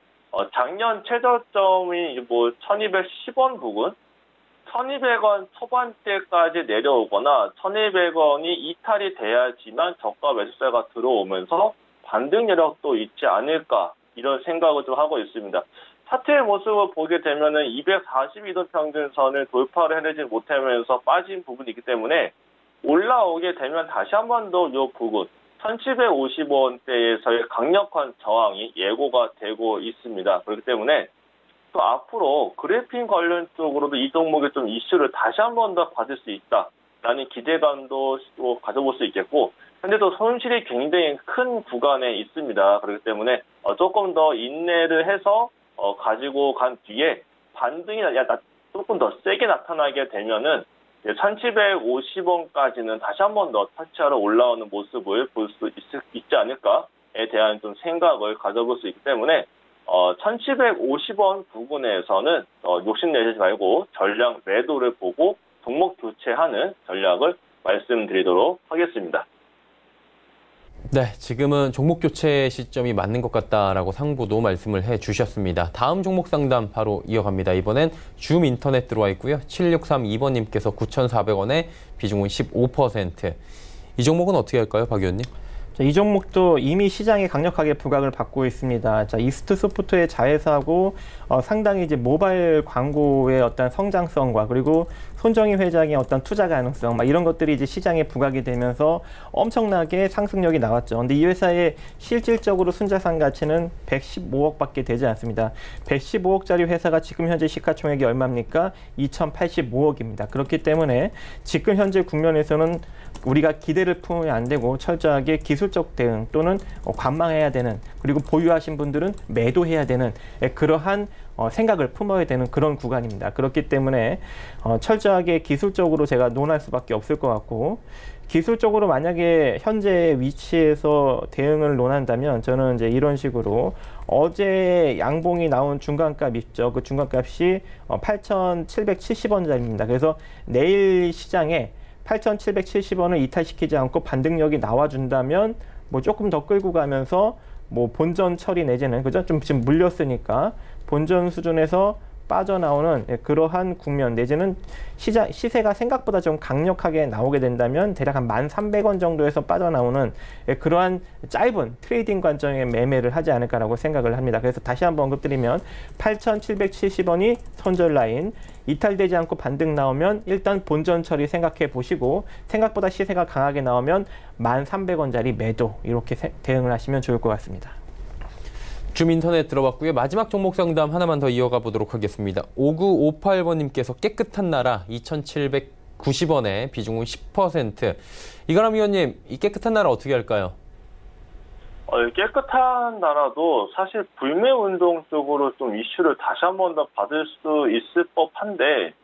작년 최저점이 1210원 부근 1200원 초반대까지 내려오거나 1200원이 이탈이 돼야지만 저가 매수세가 들어오면서 반등 여력도 있지 않을까 이런 생각을 좀 하고 있습니다. 차트의 모습을 보게 되면은 242도 평균선을 돌파를 해내지 못하면서 빠진 부분이 있기 때문에 올라오게 되면 다시 한 번 더 이 부분 1750원대에서의 강력한 저항이 예고가 되고 있습니다. 그렇기 때문에 또 앞으로 그래핀 관련 쪽으로도 이 종목의 좀 이슈를 다시 한 번 더 받을 수 있다라는 기대감도 또 가져볼 수 있겠고 현재도 손실이 굉장히 큰 구간에 있습니다. 그렇기 때문에 조금 더 인내를 해서 가지고 간 뒤에 반등이 조금 더 세게 나타나게 되면은 1750원까지는 다시 한 번 더 터치하러 올라오는 모습을 볼 수 있지 않을까에 대한 좀 생각을 가져볼 수 있기 때문에 1750원 부근에서는 욕심내지 말고 전량 매도를 보고 종목 교체하는 전략을 말씀드리도록 하겠습니다.
네, 지금은 종목 교체 시점이 맞는 것 같다라고 상부도 말씀을 해주셨습니다. 다음 종목 상담 바로 이어갑니다. 이번엔 줌 인터넷 들어와 있고요. 7632번님께서 9,400원에 비중은 15%. 이 종목은 어떻게 할까요, 박 의원님?
자, 이 종목도 이미 시장에 강력하게 부각을 받고 있습니다. 자, 이스트 소프트의 자회사고 상당히 이제 모바일 광고의 어떤 성장성과 그리고 손정희 회장의 어떤 투자 가능성 이런 것들이 이제 시장에 부각이 되면서 엄청나게 상승력이 나왔죠. 근데 이 회사의 실질적으로 순자산 가치는 115억밖에 되지 않습니다. 115억짜리 회사가 지금 현재 시가총액이 얼마입니까? 2,085억입니다. 그렇기 때문에 지금 현재 국면에서는 우리가 기대를 품으면 안 되고 철저하게 기술적 대응 또는 관망해야 되는 그리고 보유하신 분들은 매도해야 되는 그러한 생각을 품어야 되는 그런 구간입니다. 그렇기 때문에 철저하게 기술적으로 제가 논할 수밖에 없을 것 같고 기술적으로 만약에 현재 위치에서 대응을 논한다면 저는 이제 이런 식으로 어제 양봉이 나온 중간값 있죠. 그 중간값이 8,770원짜리입니다. 그래서 내일 시장에 8,770원을 이탈시키지 않고 반등력이 나와준다면 조금 더 끌고 가면서 본전 처리 내지는 그죠? 좀 지금 물렸으니까 본전 수준에서 빠져나오는 그러한 국면 내지는 시세가 생각보다 좀 강력하게 나오게 된다면 대략 한 1,300원 정도에서 빠져나오는 그러한 짧은 트레이딩 관점의 매매를 하지 않을까라고 생각을 합니다. 그래서 다시 한번 언급드리면 8,770원이 손절 라인, 이탈되지 않고 반등 나오면 일단 본전 처리 생각해 보시고 생각보다 시세가 강하게 나오면 1,300원짜리 매도 이렇게 대응을 하시면 좋을 것 같습니다.
줌 인터넷 들어봤고요. 마지막 종목 상담 하나만 더 이어가 보도록 하겠습니다. 5958번님께서 깨끗한 나라 2,790원에 비중은 10%. 이가람 위원님, 이 깨끗한 나라 어떻게 할까요?
깨끗한 나라도 사실 불매운동 쪽으로 좀 이슈를 다시 한 번 더 받을 수 있을 법한데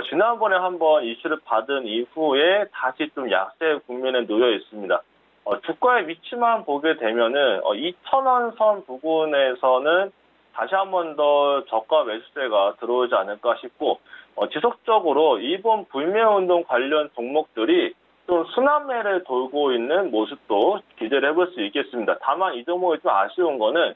지난번에 한번 이슈를 받은 이후에 다시 좀 약세 국면에 놓여 있습니다. 주가의 위치만 보게 되면은 2,000원 선 부근에서는 다시 한 번 더 저가 매수세가 들어오지 않을까 싶고 지속적으로 이번 불매운동 관련 종목들이 좀 순환매를 돌고 있는 모습도 기대를 해볼 수 있겠습니다. 다만 이 종목이 좀 아쉬운 거는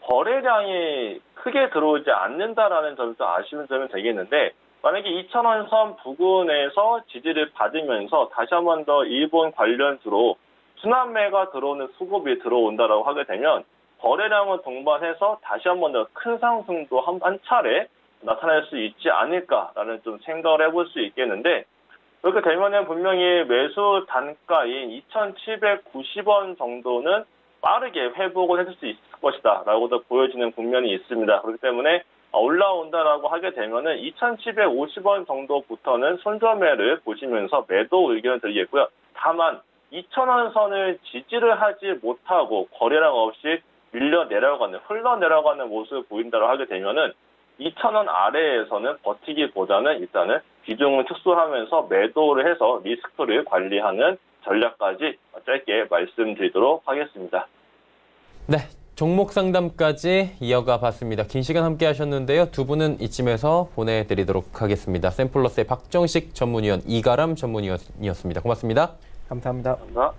거래량이 크게 들어오지 않는다라는 점이 좀 아쉬운 점이 되겠는데 만약에 2,000원 선 부근에서 지지를 받으면서 다시 한 번 더 일본 관련주로 순환매가 들어오는 수급이 들어온다라고 하게 되면 거래량을 동반해서 다시 한 번 더 큰 상승도 한 차례 나타날 수 있지 않을까라는 좀 생각을 해볼 수 있겠는데 그렇게 되면은 분명히 매수 단가인 2,790원 정도는 빠르게 회복을 해줄 수 있을 것이다라고도 보여지는 국면이 있습니다. 그렇기 때문에 올라온다라고 하게 되면은 2,750원 정도부터는 손절매를 보시면서 매도 의견을 드리겠고요. 다만 2,000원 선을 지지를 하지 못하고 거래량 없이 흘러내려가는 모습을 보인다고 하게 되면은 2,000원 아래에서는 버티기보다는 일단은 비중을 축소하면서 매도를 해서 리스크를 관리하는 전략까지 짧게 말씀드리도록 하겠습니다.
네, 종목 상담까지 이어가 봤습니다. 긴 시간 함께 하셨는데요. 두 분은 이쯤에서 보내드리도록 하겠습니다. 샘플러스의 박정식 전문위원, 이가람 전문위원이었습니다. 고맙습니다.
감사합니다.
감사합니다.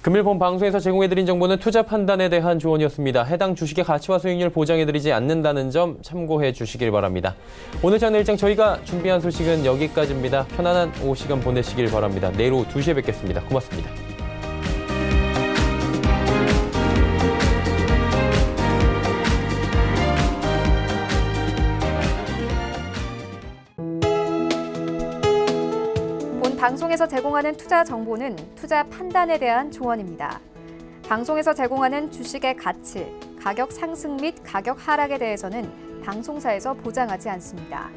금일 본 방송에서 제공해드린 정보는 투자 판단에 대한 조언이었습니다. 해당 주식의 가치와 수익률 보장해드리지 않는다는 점 참고해 주시길 바랍니다. 오늘 저녁 일정 저희가 준비한 소식은 여기까지입니다. 편안한 오후 시간 보내시길 바랍니다. 내일 오후 2시에 뵙겠습니다. 고맙습니다.
방송에서 제공하는 투자 정보는 투자 판단에 대한 조언입니다. 방송에서 제공하는 주식의 가치, 가격 상승 및 가격 하락에 대해서는 방송사에서 보장하지 않습니다.